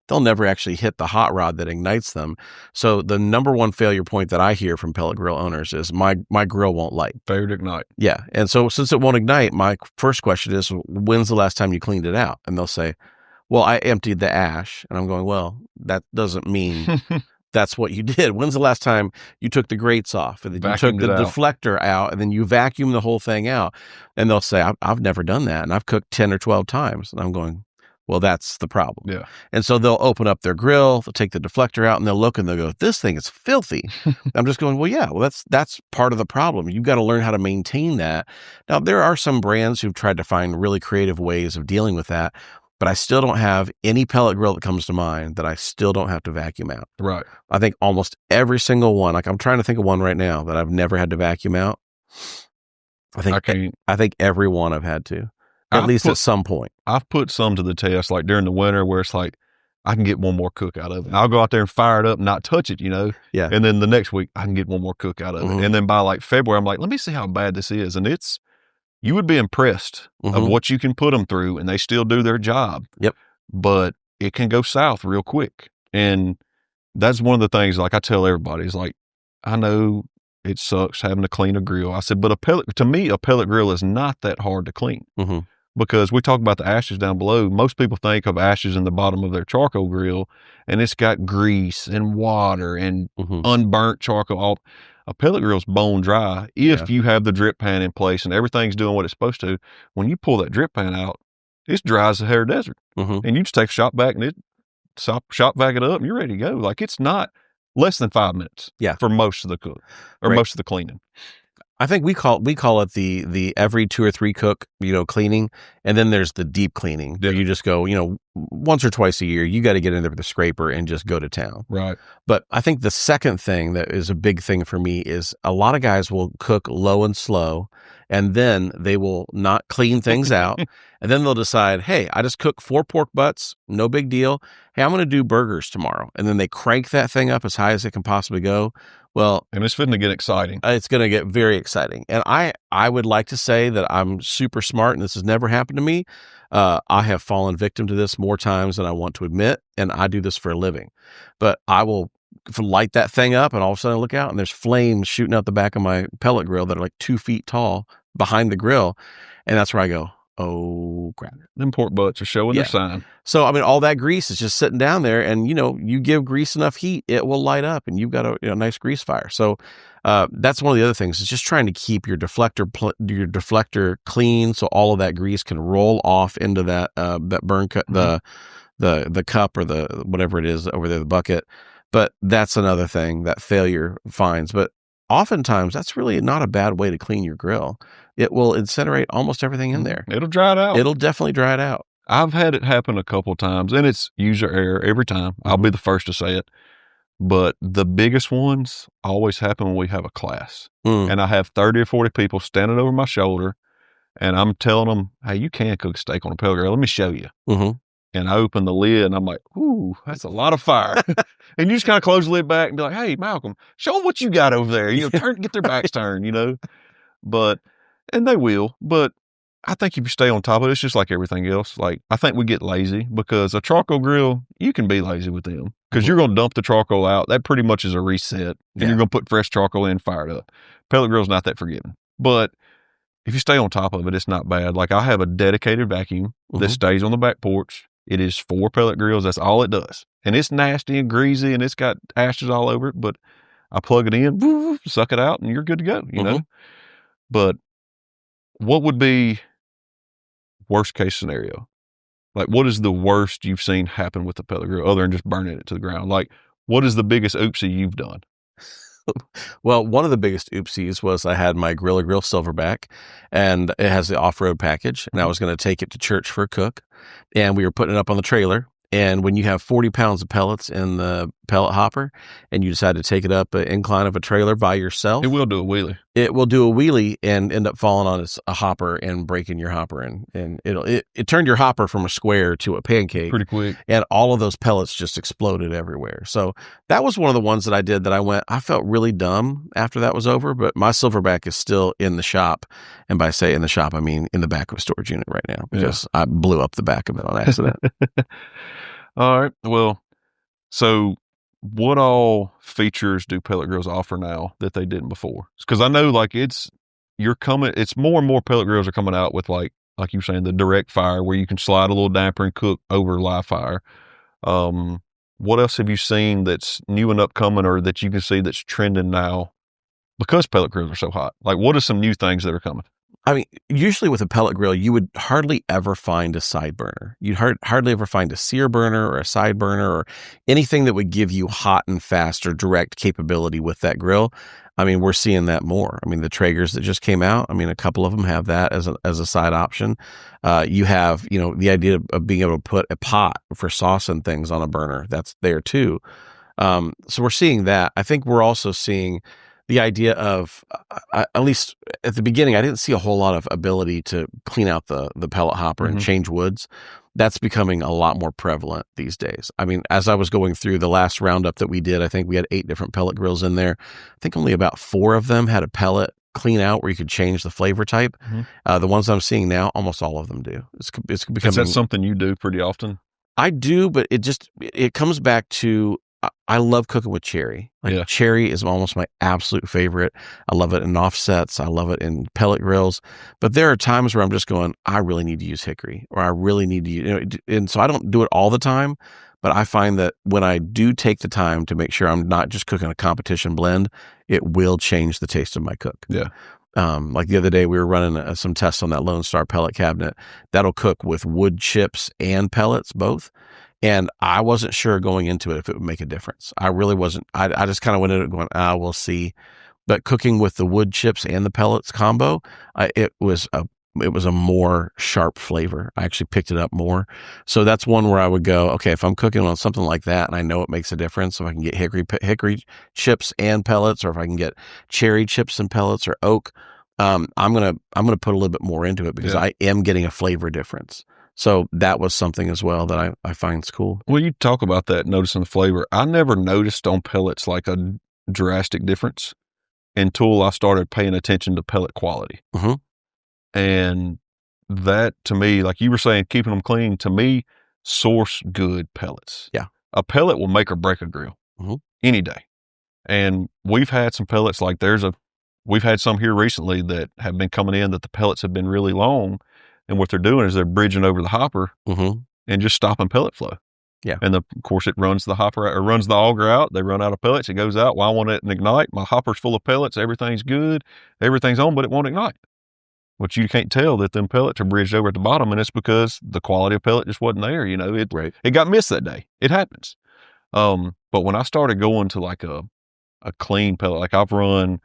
they'll never actually hit the hot rod that ignites them. So the number one failure point that I hear from pellet grill owners is my grill won't light. Failure to ignite. Yeah. And so since it won't ignite, my first question is, when's the last time you cleaned it out? And they'll say, well, I emptied the ash. And I'm going, well, that doesn't mean that's what you did. When's the last time you took the grates off and then you took the deflector out and then you vacuumed the whole thing out? And they'll say, I've never done that. And I've cooked 10 or 12 times. And I'm going, well, that's the problem. Yeah. And so they'll open up their grill, they'll take the deflector out, and they'll look and they'll go, this thing is filthy. I'm just going, well, yeah, well, that's part of the problem. You've got to learn how to maintain that. Now, there are some brands who've tried to find really creative ways of dealing with that, but I still don't have any pellet grill that comes to mind that I still don't have to vacuum out. Right. I think almost every single one, like I'm trying to think of one right now that I've never had to vacuum out. I think every one I've had to, at least at some point. I've put some to the test, like during the winter, where it's like, I can get one more cook out of it. I'll go out there and fire it up and not touch it, Yeah. And then the next week, I can get one more cook out of it. And then by like February, I'm like, let me see how bad this is. And you would be impressed of what you can put them through, and they still do their job. Yep. But it can go south real quick. And that's one of the things, like I tell everybody, is like, I know it sucks having to clean a grill. I said, but to me, a pellet grill is not that hard to clean. Because we talk about the ashes down below. Most people think of ashes in the bottom of their charcoal grill, and it's got grease and water and unburnt charcoal. A pellet grill's bone dry if you have the drip pan in place and everything's doing what it's supposed to. When you pull that drip pan out, it's dry as the hair desert. And you just take a shop vac and shop vac it up and you're ready to go. Like, it's not less than 5 minutes for most of the cook or most of the cleaning. I think we call it the every 2 or 3 cook, cleaning. And then there's the deep cleaning. Yeah. You just go, once or twice a year, you got to get in there with the scraper and just go to town. Right. But I think the second thing that is a big thing for me is a lot of guys will cook low and slow, and then they will not clean things out. And then they'll decide, hey, I just cooked 4 pork butts, no big deal. Hey, I'm going to do burgers tomorrow. And then they crank that thing up as high as it can possibly go. Well, and it's fitting to get exciting. It's going to get very exciting. And I would like to say that I'm super smart and this has never happened to me. I have fallen victim to this more times than I want to admit, and I do this for a living. But I will light that thing up, and all of a sudden I look out and there's flames shooting out the back of my pellet grill that are like 2 feet tall behind the grill. And that's where I go, oh crap. Them pork butts are showing their sign. So, I mean, all that grease is just sitting down there, and, you give grease enough heat, it will light up, and you've got a nice grease fire. So, that's one of the other things, is just trying to keep your deflector clean, so all of that grease can roll off into that burn cut, the cup or the whatever it is over there, the bucket. But that's another thing that failure finds. But oftentimes, that's really not a bad way to clean your grill. It will incinerate almost everything in there. It'll dry it out. It'll definitely dry it out. I've had it happen a couple of times, and it's user error every time. I'll be the first to say it. But the biggest ones always happen when we have a class. And I have 30 or 40 people standing over my shoulder, and I'm telling them, hey, you can cook steak on a pellet grill. Let me show you. And I open the lid, and I'm like, ooh, that's a lot of fire. And you just kind of close the lid back and be like, hey, Malcolm, show them what you got over there. Get their backs turned, But, and they will. But I think if you stay on top of it, it's just like everything else. Like, I think we get lazy, because a charcoal grill, you can be lazy with them, because you're going to dump the charcoal out. That pretty much is a reset. And you're going to put fresh charcoal in, fire it up. Pellet grill's not that forgiving. But if you stay on top of it, it's not bad. Like, I have a dedicated vacuum that stays on the back porch. It is 4 pellet grills. That's all it does. And it's nasty and greasy, and it's got ashes all over it. But I plug it in, suck it out, and you're good to go, you know? But what would be worst case scenario? Like, what is the worst you've seen happen with the pellet grill other than just burning it to the ground? Like, what is the biggest oopsie you've done? Well, one of the biggest oopsies was I had my Grill Silverback, and it has the off-road package, and I was going to take it to church for a cook, and we were putting it up on the trailer. And when you have 40 pounds of pellets in the pellet hopper, and you decide to take it up an incline of a trailer by yourself, it will do a wheelie. It will do a wheelie and end up falling on a hopper and breaking your hopper. And it turned your hopper from a square to a pancake pretty quick. And all of those pellets just exploded everywhere. So that was one of the ones that I did that I felt really dumb after that was over, but my Silverback is still in the shop. And by say in the shop, I mean in the back of a storage unit right now, because I blew up the back of it on accident. All right. Well, so what all features do pellet grills offer now that they didn't before? Because I know, like, it's more and more pellet grills are coming out with, like you were saying, the direct fire, where you can slide a little damper and cook over live fire. What else have you seen that's new and upcoming, or that you can see that's trending now because pellet grills are so hot? Like, what are some new things that are coming? I mean, usually with a pellet grill, you would hardly ever find a side burner. You'd hardly ever find a sear burner or a side burner or anything that would give you hot and fast or direct capability with that grill. I mean, we're seeing that more. I mean, the Traegers that just came out, I mean, a couple of them have that as a side option. You have, the idea of being able to put a pot for sauce and things on a burner. That's there too. So we're seeing that. I think we're also seeing the idea of, at least at the beginning, I didn't see a whole lot of ability to clean out the pellet hopper and change woods. That's becoming a lot more prevalent these days. I mean, as I was going through the last roundup that we did, I think we had 8 different pellet grills in there. I think only about 4 of them had a pellet clean out where you could change the flavor type. The ones I'm seeing now, almost all of them do. It's becoming. Is that something you do pretty often? I do, but it comes back to, I love cooking with cherry. Cherry is almost my absolute favorite. I love it in offsets. I love it in pellet grills. But there are times where I'm just going, I really need to use hickory, or I really need to use, and so I don't do it all the time. But I find that when I do take the time to make sure I'm not just cooking a competition blend, it will change the taste of my cook. Yeah. Like the other day, we were running some tests on that Lone Star pellet cabinet. That'll cook with wood chips and pellets, both. And I wasn't sure going into it if it would make a difference. I really wasn't. I just kind of went into it going, we'll see. But cooking with the wood chips and the pellets combo, it was a more sharp flavor. I actually picked it up more. So that's one where I would go, okay, if I'm cooking on something like that and I know it makes a difference, if I can get hickory chips and pellets, or if I can get cherry chips and pellets, or oak, I'm gonna put a little bit more into it, because I am getting a flavor difference. So that was something as well that I find is cool. Well, you talk about that, noticing the flavor. I never noticed on pellets like a drastic difference until I started paying attention to pellet quality. And that, to me, like you were saying, keeping them clean, to me, source good pellets. Yeah. A pellet will make or break a grill. any day. And we've had some pellets we've had some here recently that have been coming in that the pellets have been really long. And what they're doing is they're bridging over the hopper and just stopping pellet flow. Yeah. And of course it runs the hopper or runs the auger out. They run out of pellets. It goes out. Well, I want it to ignite. My hopper's full of pellets. Everything's good. Everything's on, but it won't ignite. But you can't tell that them pellets are bridged over at the bottom, and it's because the quality of pellet just wasn't there. It got missed that day. It happens. But when I started going to like a clean pellet, like I've run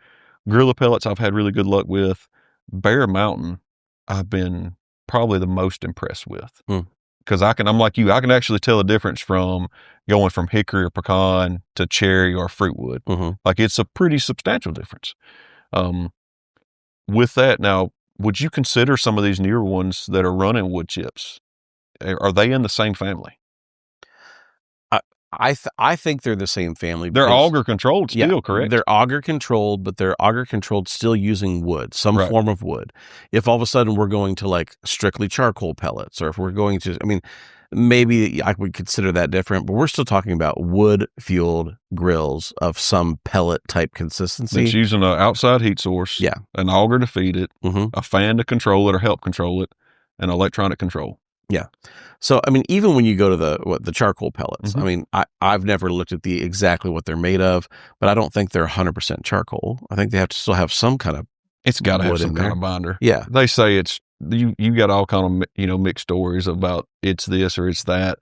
Gorilla pellets, I've had really good luck with. Bear Mountain, I've been probably the most impressed with. Because I'm like you, I can actually tell a difference from going from hickory or pecan to cherry or fruit wood. Like it's a pretty substantial difference. With that, now, would you consider some of these newer ones that are running wood chips? Are they in the same family? I think they're the same family. They're auger controlled still, correct? They're auger controlled, but they're auger controlled still using wood, some form of wood. If all of a sudden we're going to like strictly charcoal pellets, or if we're going to, maybe I would consider that different, but we're still talking about wood fueled grills of some pellet type consistency. It's using an outside heat source, an auger to feed it, a fan to control it or help control it, and electronic control. Yeah. So, even when you go to the charcoal pellets, I've never looked at exactly what they're made of, but I don't think they're 100% charcoal. I think they have to still have some kind of It's got to have some kind of binder. Yeah. They say it's, you got all kind of, mixed stories about it's this or it's that.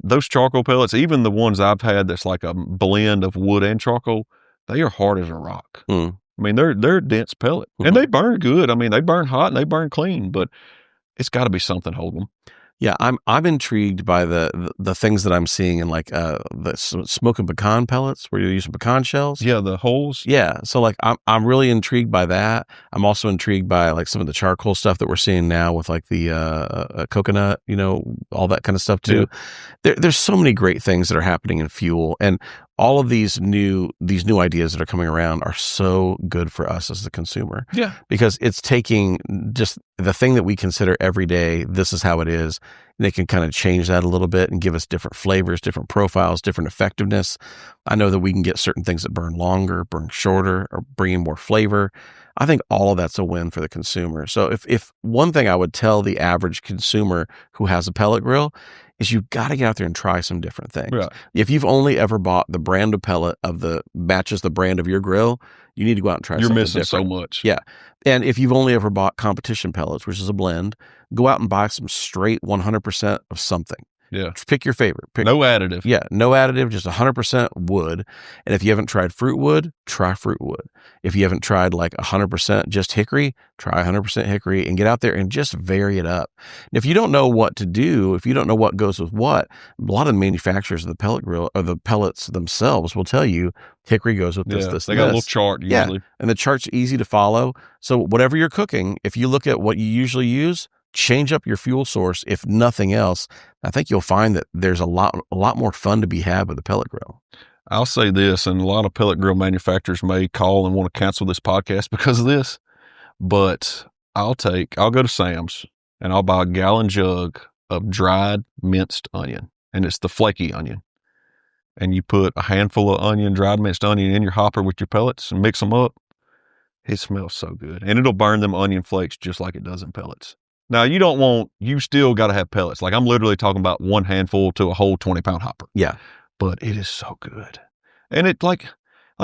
Those charcoal pellets, even the ones I've had that's like a blend of wood and charcoal, they are hard as a rock. They're a dense pellet. And they burn good. They burn hot and they burn clean, but it's got to be something holding them. Yeah, I'm intrigued by the things that I'm seeing in like the smoking pecan pellets where you're using pecan shells. Yeah, the holes. Yeah, so like I'm really intrigued by that. I'm also intrigued by like some of the charcoal stuff that we're seeing now with like the coconut, all that kind of stuff too. Yeah. There's so many great things that are happening in fuel, and all of these new ideas that are coming around are so good for us as the consumer. Yeah. Because it's taking just the thing that we consider every day, this is how it is, and they can kind of change that a little bit and give us different flavors, different profiles, different effectiveness. I know that we can get certain things that burn longer, burn shorter, or bring in more flavor. I think all of that's a win for the consumer. So if one thing I would tell the average consumer who has a pellet grill is you've got to get out there and try some different things. Right. If you've only ever bought the brand of pellet matches the brand of your grill, you need to go out and try something different. You're missing so much. Yeah. And if you've only ever bought competition pellets, which is a blend, go out and buy some straight 100% of something. Yeah. Pick your favorite. No additive. Yeah. No additive, just 100% wood. And if you haven't tried fruit wood, try fruit wood. If you haven't tried like 100% just hickory, try 100% hickory and get out there and just vary it up. And if you don't know what to do, if you don't know what goes with what, a lot of the manufacturers of the pellet grill or the pellets themselves will tell you hickory goes with this, they got a little chart usually. Yeah. And the chart's easy to follow. So whatever you're cooking, if you look at what you usually use, change up your fuel source. If nothing else, I think you'll find that there's a lot more fun to be had with a pellet grill. I'll say this, and a lot of pellet grill manufacturers may call and want to cancel this podcast because of this, but I'll go to Sam's and I'll buy a gallon jug of dried minced onion, and it's the flaky onion. And you put a handful of dried minced onion in your hopper with your pellets and mix them up. It smells so good. And it'll burn them onion flakes just like it does in pellets. Now, you still got to have pellets. Like I'm literally talking about one handful to a whole 20-pound hopper. Yeah. But it is so good. And it like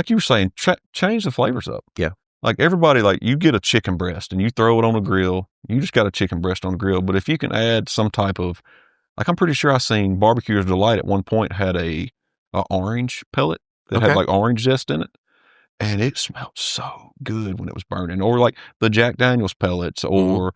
you were saying, change the flavors up. Yeah. Like everybody, like you get a chicken breast and you throw it on a grill. You just got a chicken breast on a grill. But if you can add some type of, like I'm pretty sure I seen Barbecuer's Delight at one point had a orange pellet that had like orange zest in it. And it smelled so good when it was burning. Or like the Jack Daniel's pellets or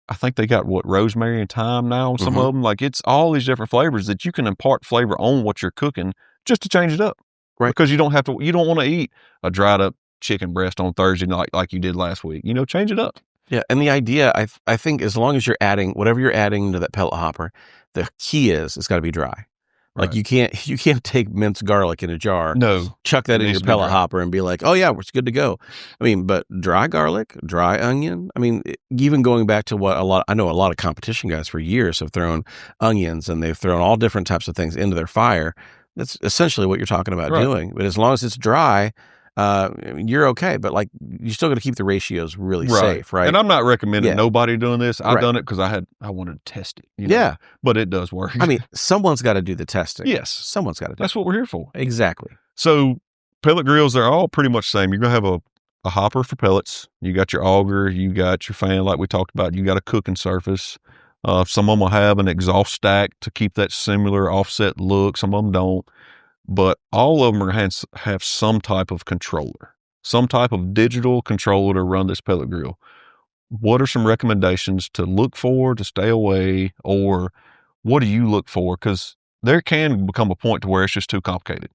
I think they got rosemary and thyme now on some of them. Like it's all these different flavors that you can impart flavor on what you're cooking just to change it up. Right. Because you don't want to eat a dried up chicken breast on Thursday night like you did last week. Change it up. Yeah. And the idea, I think as long as you're adding whatever you're adding to that pellet hopper, the key is it's got to be dry. Like you can't take minced garlic in a jar, chuck that in your pellet hopper and be like, oh yeah, it's good to go. But dry garlic, dry onion. Even going back to what I know a lot of competition guys for years have thrown onions and they've thrown all different types of things into their fire. That's essentially what you're talking about Right. doing. But as long as it's dry, you're okay. But like, you still got to keep the ratios really Right. safe, right? And I'm not recommending Yeah. nobody doing this. I Right. done it because I wanted to test it, Yeah. but it does work. I mean, someone's got to do the testing. Yes. Someone's got to do That's it. what we're here for. Exactly. So pellet grills, they're all pretty much the same. You're going to have a hopper for pellets. You got your auger. You got your fan like we talked about. You got a cooking surface. Some of them will have an exhaust stack to keep that similar offset look. Some of them don't. But all of them are going to have some type of controller, some type of digital controller to run this pellet grill. What are some recommendations to look for, to stay away, or what do you look for? Because there can become a point to where it's just too complicated.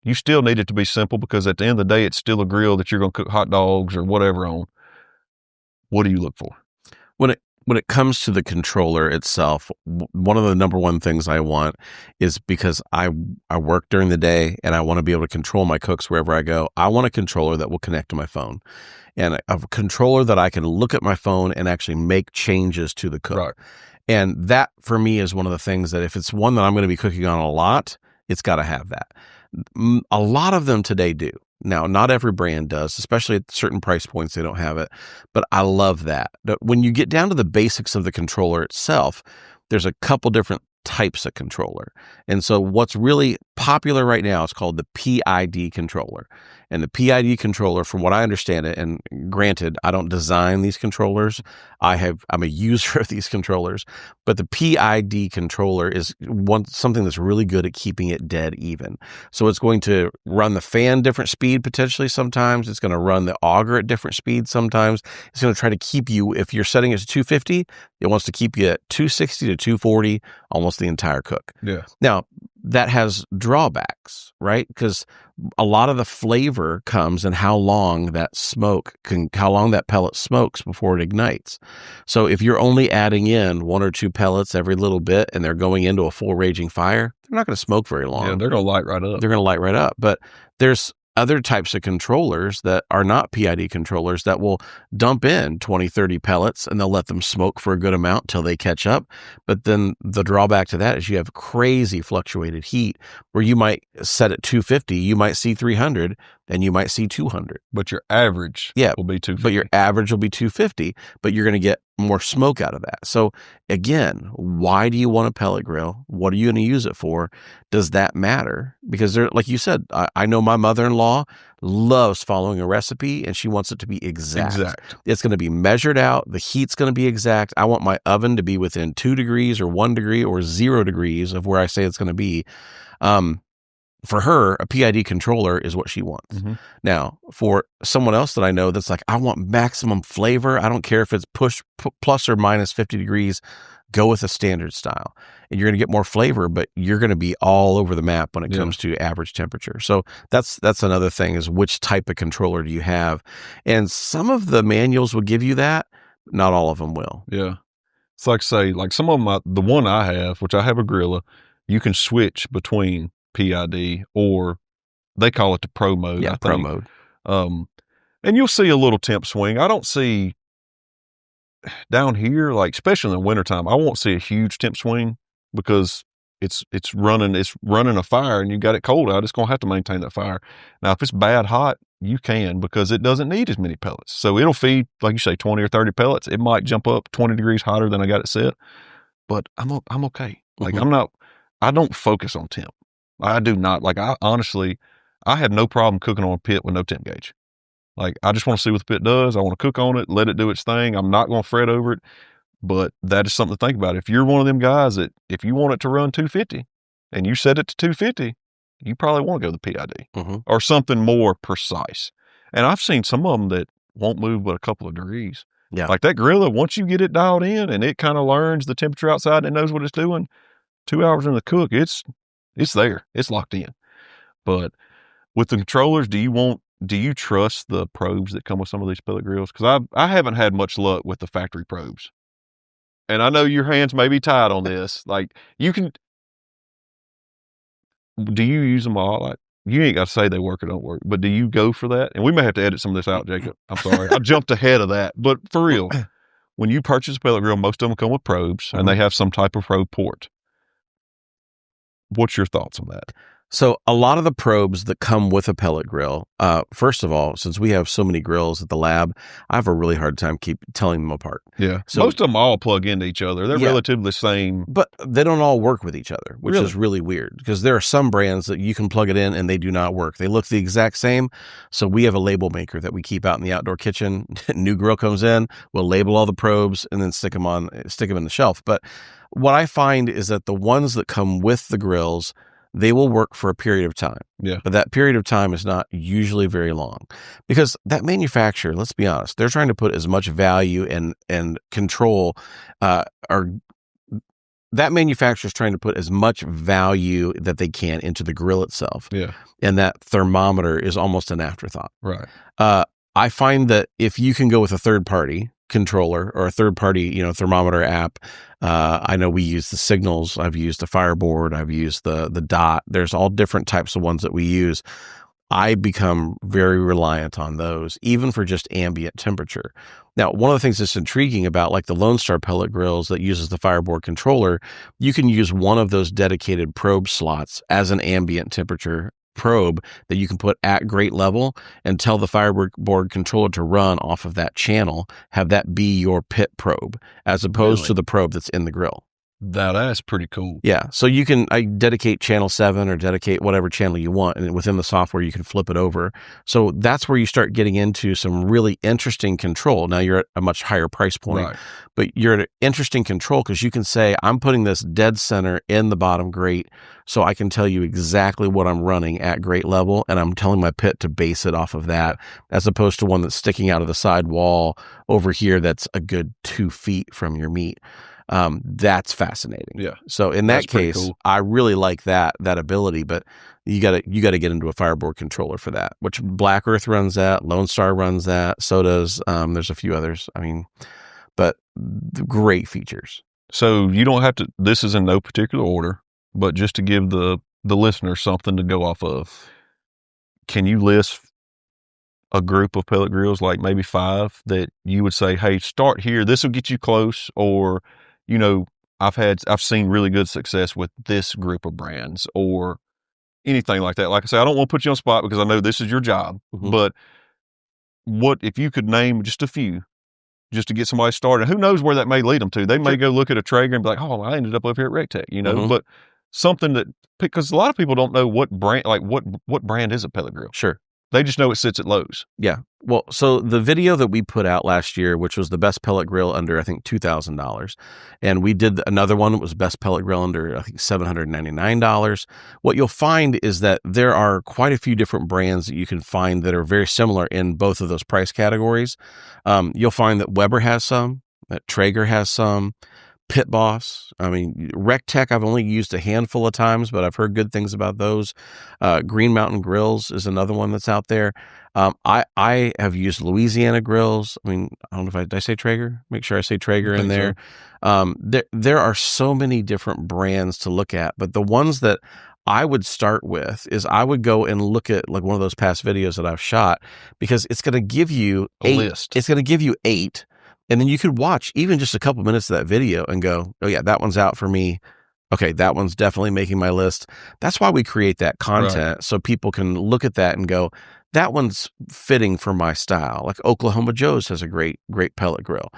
You still need it to be simple because at the end of the day, it's still a grill that you're going to cook hot dogs or whatever on. What do you look for? When it comes to the controller itself, one of the number one things I want is, because I work during the day and I want to be able to control my cooks wherever I go. I want a controller that will connect to my phone, and a controller that I can look at my phone and actually make changes to the cook. Right. And that for me is one of the things that, if it's one that I'm going to be cooking on a lot, it's got to have that. A lot of them today do. Now, not every brand does, especially at certain price points, they don't have it. But I love that. But when you get down to the basics of the controller itself, there's a couple different types of controller. And so what's really popular right now is called the PID controller. And the PID controller, from what I understand it, and granted, I don't design these controllers, I'm a user of these controllers, but the PID controller is something that's really good at keeping it dead even. So it's going to run the fan different speed potentially sometimes. It's going to run the auger at different speeds sometimes. It's going to try to keep you, if you're setting it to 250, it wants to keep you at 260 to 240 almost the entire cook. Yeah. Now, that has drawbacks, right? Because a lot of the flavor comes in how long that pellet smokes before it ignites. So if you're only adding in 1 or 2 pellets every little bit and they're going into a full raging fire, they're not going to smoke very long. Yeah, they're going to light right up. They're going to light right up. But there's other types of controllers that are not PID controllers that will dump in 20, 30 pellets and they'll let them smoke for a good amount till they catch up. But then the drawback to that is you have crazy fluctuated heat where you might set at 250, you might see 300, and you might see 200. But your average will be 250. But your average will be 250, but you're going to get more smoke out of that. So again, why do you want a pellet grill? What are you going to use it for? Does that matter? Because like you said, I know my mother-in-law loves following a recipe and she wants it to be exact. It's going to be measured out. The heat's going to be exact. I want my oven to be within 2 degrees or 1 degree or 0 degrees of where I say it's going to be. For her, a PID controller is what she wants. Mm-hmm. Now, for someone else that I know that's like, I want maximum flavor. I don't care if it's plus or minus 50 degrees. Go with a standard style. And you're going to get more flavor, but you're going to be all over the map when it comes to average temperature. So that's another thing, is which type of controller do you have? And some of the manuals will give you that. Not all of them will. Yeah. It's like, say, like some of them, the one I have, which I have a Grilla, you can switch between PID, or they call it the pro mode. Yeah, pro mode. And you'll see a little temp swing. I don't see down here, like especially in the wintertime, I won't see a huge temp swing because it's running a fire and you got it cold out. It's going to have to maintain that fire. Now, if it's bad hot, you can, because it doesn't need as many pellets. So it'll feed, like you say, 20 or 30 pellets. It might jump up 20 degrees hotter than I got it set, but I'm okay. Like I don't focus on temp. I do not. Like, I honestly have no problem cooking on a pit with no temp gauge. Like, I just want to see what the pit does. I want to cook on it, let it do its thing. I'm not going to fret over it, but that is something to think about. If you're one of them guys that, if you want it to run 250 and you set it to 250, you probably want to go to the PID or something more precise. And I've seen some of them that won't move but a couple of degrees. Yeah. Like that Grilla, once you get it dialed in and it kind of learns the temperature outside and it knows what it's doing, 2 hours in the cook, it's there. It's locked in. But with the controllers, do you trust the probes that come with some of these pellet grills? Because I haven't had much luck with the factory probes. And I know your hands may be tied on this. Like, do you use them all? Like, you ain't got to say they work or don't work, but do you go for that? And we may have to edit some of this out, Jacob. I'm sorry. I jumped ahead of that. But for real, when you purchase a pellet grill, most of them come with probes and they have some type of probe port. What's your thoughts on that? So a lot of the probes that come with a pellet grill, first of all, since we have so many grills at the lab, I have a really hard time keep telling them apart. Yeah. So Most of them all plug into each other. They're Yeah. relatively the same. But they don't all work with each other, which Really? is really weird because there are some brands that you can plug it in and they do not work. They look the exact same. So we have a label maker that we keep out in the outdoor kitchen. New grill comes in, we'll label all the probes and then stick them in the shelf. But what I find is that the ones that come with the grills, they will work for a period of time. Yeah. But that period of time is not usually very long because that manufacturer, let's be honest, they're trying to put as much value and control or that manufacturer is trying to put as much value that they can into the grill itself. Yeah. And that thermometer is almost an afterthought. Right. I find that if you can go with a third party controller or a third party, thermometer app, I know we use the Signals. I've used the Fireboard. I've used the Dot. There's all different types of ones that we use. I become very reliant on those, even for just ambient temperature. Now, one of the things that's intriguing about like the Lone Star pellet grills that uses the Fireboard controller, you can use one of those dedicated probe slots as an ambient temperature probe that you can put at grate level and tell the Fireboard controller to run off of that channel, have that be your pit probe, as opposed to the probe that's in the grill. That's pretty cool. Yeah. So you can dedicate channel 7 or dedicate whatever channel you want. And within the software, you can flip it over. So that's where you start getting into some really interesting control. Now you're at a much higher price point, Right. but you're at an interesting control because you can say, I'm putting this dead center in the bottom grate. So I can tell you exactly what I'm running at grate level. And I'm telling my pit to base it off of that, as opposed to one that's sticking out of the side wall over here that's a good 2 feet from your meat. That's fascinating. Yeah. So in that case, cool. I really like that ability, but you gotta get into a Fireboard controller for that, which Black Earth runs that, Lone Star runs that, so does, there's a few others. I mean, but great features. So you don't have to, this is in no particular order, but just to give the listener something to go off of, can you list a group of pellet grills, like maybe 5 that you would say, hey, start here. This will get you close. Or, I've seen really good success with this group of brands or anything like that. Like I say, I don't want to put you on the spot because I know this is your job, but what if you could name just a few just to get somebody started? Who knows where that may lead them to? They may go look at a Traeger and be like, oh, I ended up over here at RecTech, but something that, because a lot of people don't know what brand, like what brand is a pellet grill. Sure. They just know it sits at Lowe's. Yeah. Well, so the video that we put out last year, which was the best pellet grill under, I think, $2,000. And we did another one that was best pellet grill under, I think, $799. What you'll find is that there are quite a few different brands that you can find that are very similar in both of those price categories. You'll find that Weber has some, that Traeger has some, Pit Boss. I mean, RecTech I've only used a handful of times, but I've heard good things about those. Green Mountain Grills is another one that's out there. I have used Louisiana Grills. I mean, I don't know if did I say Traeger? Make sure I say Traeger in there. So. There are so many different brands to look at, but the ones that I would start with is I would go and look at like one of those past videos that I've shot, because it's going to give you a list. It's going to give you 8. And then you could watch even just a couple minutes of that video and go, oh yeah, that one's out for me. Okay, that one's definitely making my list. That's why we create that content, right? So people can look at that and go, that one's fitting for my style. Like Oklahoma Joe's has a great pellet grill.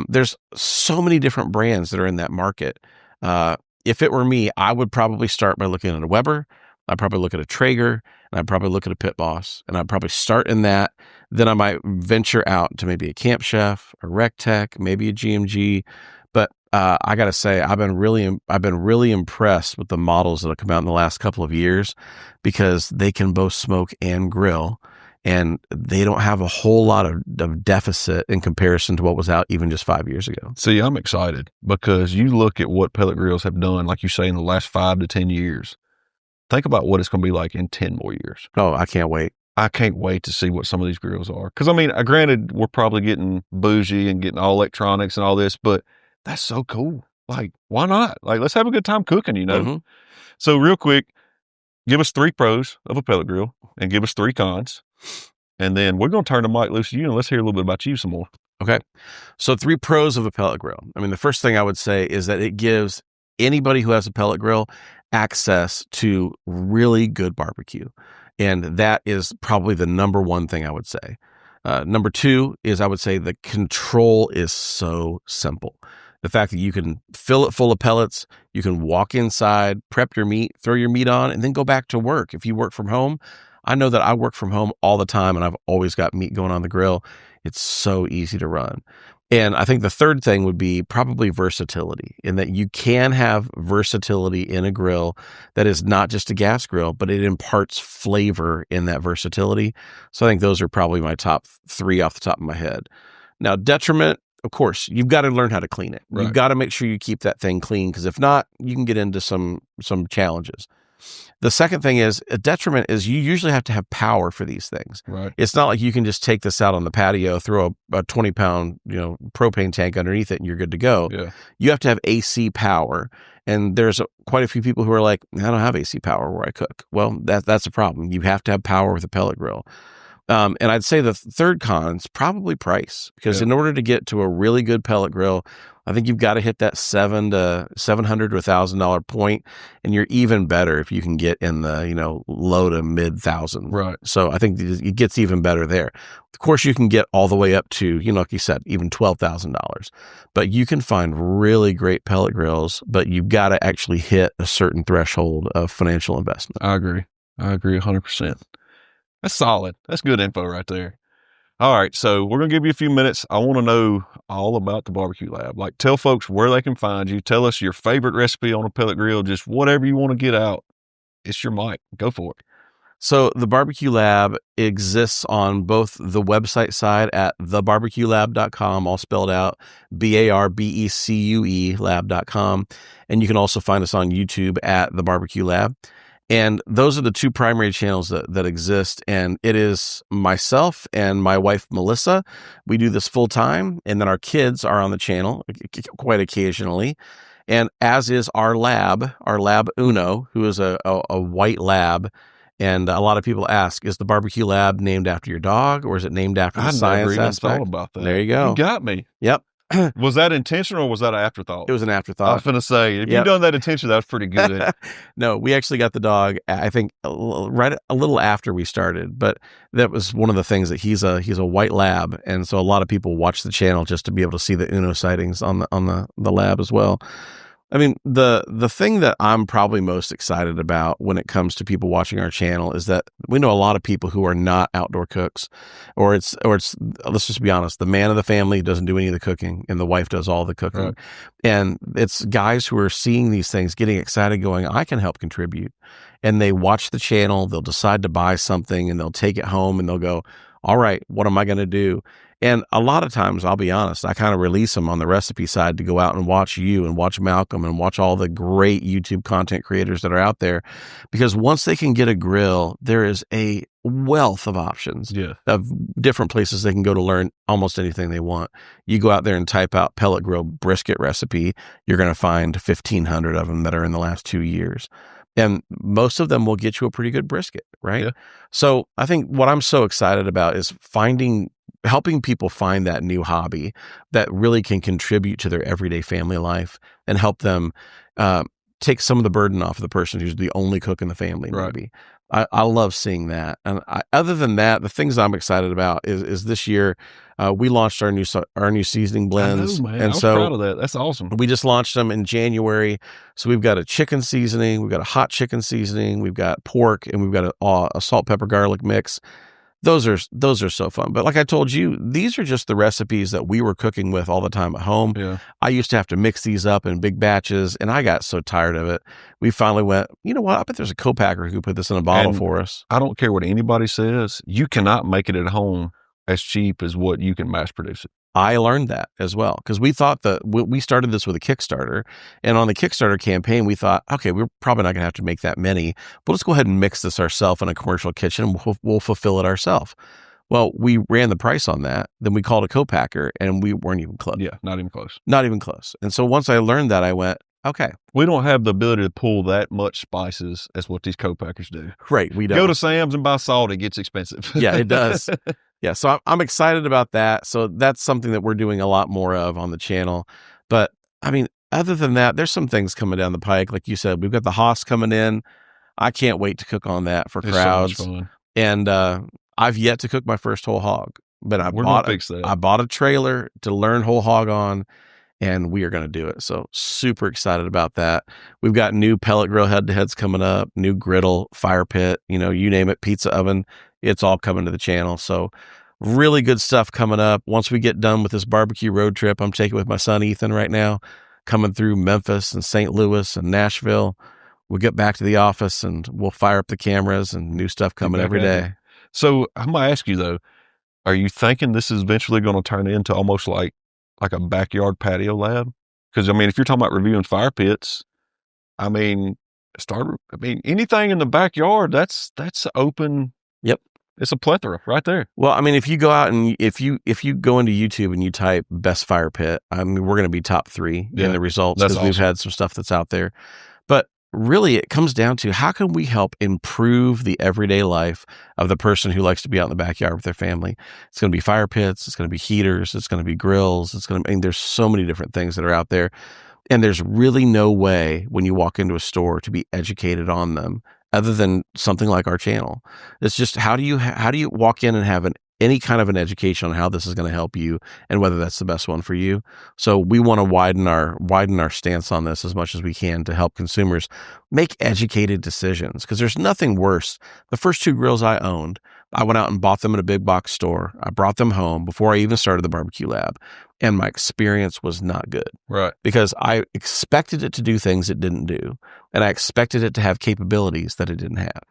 There's so many different brands that are in that market. If it were me, I would probably start by looking at a Weber. I'd probably look at a Traeger, and I'd probably look at a Pit Boss, and I'd probably start in that. Then I might venture out to maybe a Camp Chef, a RecTech, maybe a GMG. But I got to say, I've been really impressed with the models that have come out in the last couple of years, because they can both smoke and grill, and they don't have a whole lot of deficit in comparison to what was out even just 5 years ago. See, I'm excited because you look at what pellet grills have done, like you say, in the last 5 to 10 years. Think about what it's going to be like in 10 more years. Oh, I can't wait. I can't wait to see what some of these grills are. Because, I mean, granted, we're probably getting bougie and getting all electronics and all this, but that's so cool. Like, why not? Like, let's have a good time cooking, So real quick, give us 3 pros of a pellet grill and give us 3 cons. And then we're going to turn the mic loose to you and let's hear a little bit about you some more. Okay. So 3 pros of a pellet grill. I mean, the first thing I would say is that it gives anybody who has a pellet grill access to really good barbecue. And that is probably the number one thing I would say. Number two is I would say the control is so simple. The fact that you can fill it full of pellets, you can walk inside, prep your meat, throw your meat on, and then go back to work. If you work from home, I know that I work from home all the time and I've always got meat going on the grill. It's so easy to run. And I think the third thing would be probably versatility, in that you can have versatility in a grill that is not just a gas grill, but it imparts flavor in that versatility. So I think those are probably my top three off the top of my head. Now, detriment, of course, you've got to learn how to clean it. Right. You've got to make sure you keep that thing clean, because if not, you can get into some challenges. The second thing is a detriment is you usually have to have power for these things. Right. It's not like you can just take this out on the patio, throw a 20-pound, propane tank underneath it and you're good to go. Yeah. You have to have AC power. And there's quite a few people who are like, I don't have AC power where I cook. Well, that's a problem. You have to have power with a pellet grill. And I'd say the third con is probably price, because in order to get to a really good pellet grill, I think you've got to hit that $700 to $1,000 point, and you're even better if you can get in the low to mid thousands. Right. So I think it gets even better there. Of course, you can get all the way up to like you said, even $12,000. But you can find really great pellet grills, but you've got to actually hit a certain threshold of financial investment. I agree 100%. That's solid. That's good info right there. All right, so we're going to give you a few minutes. I want to know all about the Barbecue Lab. Like, tell folks where they can find you. Tell us your favorite recipe on a pellet grill, just whatever you want to get out. It's your mic. Go for it. So the Barbecue Lab exists on both the website side at thebarbecuelab.com, all spelled out, BARBECUE lab.com. And you can also find us on YouTube at The Barbecue Lab. And those are the two primary channels that exist. And it is myself and my wife, Melissa. We do this full time. And then our kids are on the channel quite occasionally. And as is our lab Uno, who is a white lab. And a lot of people ask, is the Barbecue Lab named after your dog, or is it named after the science never even aspect? thought about that. There you go. You got me. Yep. Was that intentional or was that an afterthought? It was an afterthought. I was going to say, if you've done that intentionally, that's pretty good. No, we actually got the dog, I think, right a little after we started. But that was one of the things, that he's a white lab. And so a lot of people watch the channel just to be able to see the Uno sightings on the lab as well. I mean, the thing that I'm probably most excited about when it comes to people watching our channel is that we know a lot of people who are not outdoor cooks, or it's let's just be honest, the man of the family doesn't do any of the cooking and the wife does all the cooking. Right. And it's guys who are seeing these things, getting excited, going, I can help contribute. And they watch the channel, they'll decide to buy something, and they'll take it home and they'll go, all right, what am I going to do? And a lot of times, I'll be honest, I kind of release them on the recipe side to go out and watch you and watch Malcom and watch all the great YouTube content creators that are out there. Because once they can get a grill, there is a wealth of options of different places they can go to learn almost anything they want. You go out there and type out pellet grill brisket recipe, you're going to find 1,500 of them that are in the last 2 years. And most of them will get you a pretty good brisket, right? Yeah. So I think what I'm so excited about is helping people find that new hobby that really can contribute to their everyday family life and help them take some of the burden off of the person who's the only cook in the family, maybe. I love seeing that. And other than that, the things I'm excited about is this year we launched our new seasoning blends. I know, man. And I was proud of that. That's awesome. We just launched them in January. So we've got a chicken seasoning, we've got a hot chicken seasoning, we've got pork, and we've got a salt, pepper, garlic mix. Those are so fun. But like I told you, these are just the recipes that we were cooking with all the time at home. Yeah. I used to have to mix these up in big batches, and I got so tired of it. We finally went, you know what? I bet there's a co-packer who put this in a bottle for us. I don't care what anybody says. You cannot make it at home as cheap as what you can mass produce it. I learned that as well, because we thought that we started this with a Kickstarter, and on the Kickstarter campaign, we thought, okay, we're probably not going to have to make that many, but let's go ahead and mix this ourselves in a commercial kitchen, and we'll fulfill it ourselves. Well, we ran the price on that. Then we called a co-packer, and we weren't even close. Yeah, not even close. Not even close. And so once I learned that, I went, okay. We don't have the ability to pull that much spices as what these co-packers do. Right, we don't. Go to Sam's and buy salt. It gets expensive. Yeah, it does. Yeah, so I'm excited about that. So that's something that we're doing a lot more of on the channel. But I mean, other than that, there's some things coming down the pike. Like you said, we've got the Haas coming in. I can't wait to cook on that for It's so much crowds. fun. And I've yet to cook my first whole hog, but We're gonna fix that. I bought a trailer to learn whole hog on, and we are going to do it. So super excited about that. We've got new pellet grill head-to-heads coming up, new griddle, fire pit, you name it, pizza oven. It's all coming to the channel. So really good stuff coming up. Once we get done with this barbecue road trip, I'm taking with my son Ethan right now, coming through Memphis and St. Louis and Nashville. We'll get back to the office and we'll fire up the cameras and new stuff coming every day. So I'm going to ask you though, are you thinking this is eventually going to turn into almost like a backyard patio lab? Because I mean, if you're talking about reviewing fire pits, I mean, anything in the backyard, that's open. Yep. It's a plethora right there. Well, I mean, if you go out and if you go into YouTube and you type best fire pit, I mean, we're going to be top 3 in the results because we've had some stuff that's out there. But really, it comes down to how can we help improve the everyday life of the person who likes to be out in the backyard with their family. It's going to be fire pits. It's going to be heaters. It's going to be grills. There's so many different things that are out there. And there's really no way when you walk into a store to be educated on them other than something like our channel. It's just how do you walk in and have any kind of an education on how this is going to help you and whether that's the best one for you. So we want to widen our stance on this as much as we can to help consumers make educated decisions, because there's nothing worse. The first 2 grills I owned, I went out and bought them at a big box store. I brought them home before I even started the barbecue lab, and my experience was not good. Right. Because I expected it to do things it didn't do, and I expected it to have capabilities that it didn't have.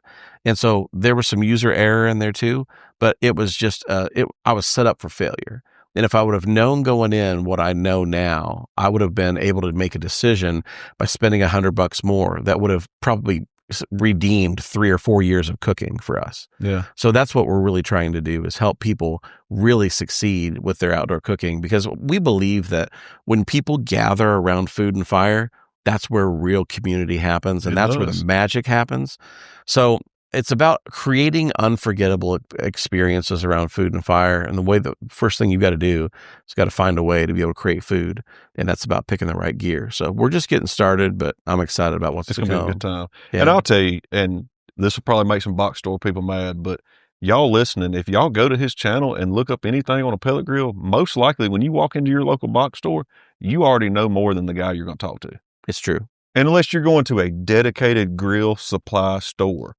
And so there was some user error in there too, but it was just, I was set up for failure. And if I would have known going in what I know now, I would have been able to make a decision by spending $100 more that would have probably redeemed 3 or 4 years of cooking for us. Yeah. So that's what we're really trying to do, is help people really succeed with their outdoor cooking, because we believe that when people gather around food and fire, that's where real community happens, and that's where the magic happens. So it's about creating unforgettable experiences around food and fire. And the first thing you've got to do is got to find a way to be able to create food. And that's about picking the right gear. So we're just getting started, but I'm excited about what's to come. It's going to be a good time. Yeah. And I'll tell you, and this will probably make some box store people mad, but y'all listening, if y'all go to his channel and look up anything on a pellet grill, most likely when you walk into your local box store, you already know more than the guy you're going to talk to. It's true. And unless you're going to a dedicated grill supply store,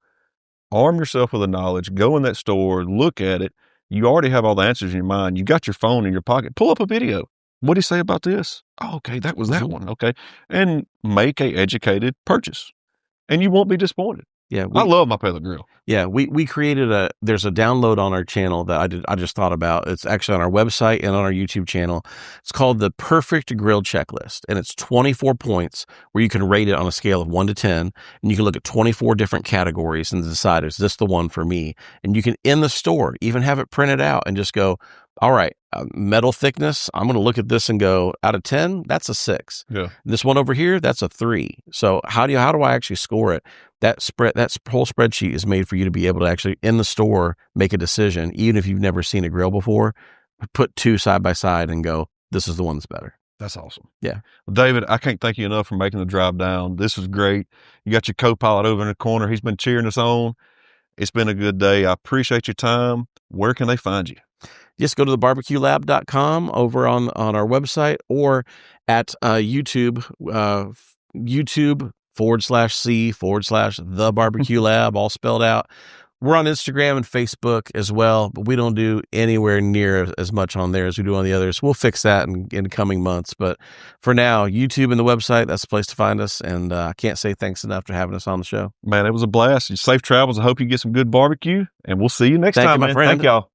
arm yourself with the knowledge, go in that store, look at it. You already have all the answers in your mind. You got your phone in your pocket. Pull up a video. What do you say about this? Oh, okay, that was that one. Okay. And make a educated purchase. And you won't be disappointed. Yeah, I love my pellet grill. Yeah, we created there's a download on our channel that I just thought about. It's actually on our website and on our YouTube channel. It's called the Perfect Grill Checklist, and it's 24 points where you can rate it on a scale of 1 to 10, and you can look at 24 different categories and decide, is this the one for me? And you can, in the store, even have it printed out and just go, all right, metal thickness, I'm going to look at this and go, out of 10, that's a 6. Yeah. This one over here, that's a 3. So how do I actually score it? That whole spreadsheet is made for you to be able to actually, in the store, make a decision, even if you've never seen a grill before. Put 2 side by side and go, this is the one that's better. That's awesome. Yeah. Well, David, I can't thank you enough for making the drive down. This was great. You got your co-pilot over in the corner. He's been cheering us on. It's been a good day. I appreciate your time. Where can they find you? Just go to thebarbecuelab.com over on our website, or at YouTube, YouTube.com/C/The Barbecue Lab, all spelled out. We're on Instagram and Facebook as well, but we don't do anywhere near as much on there as we do on the others. We'll fix that in coming months. But for now, YouTube and the website, that's the place to find us. And I can't say thanks enough for having us on the show. Man, it was a blast. Safe travels. I hope you get some good barbecue, and we'll see you next Thank time, you, my man. friend. Thank y'all.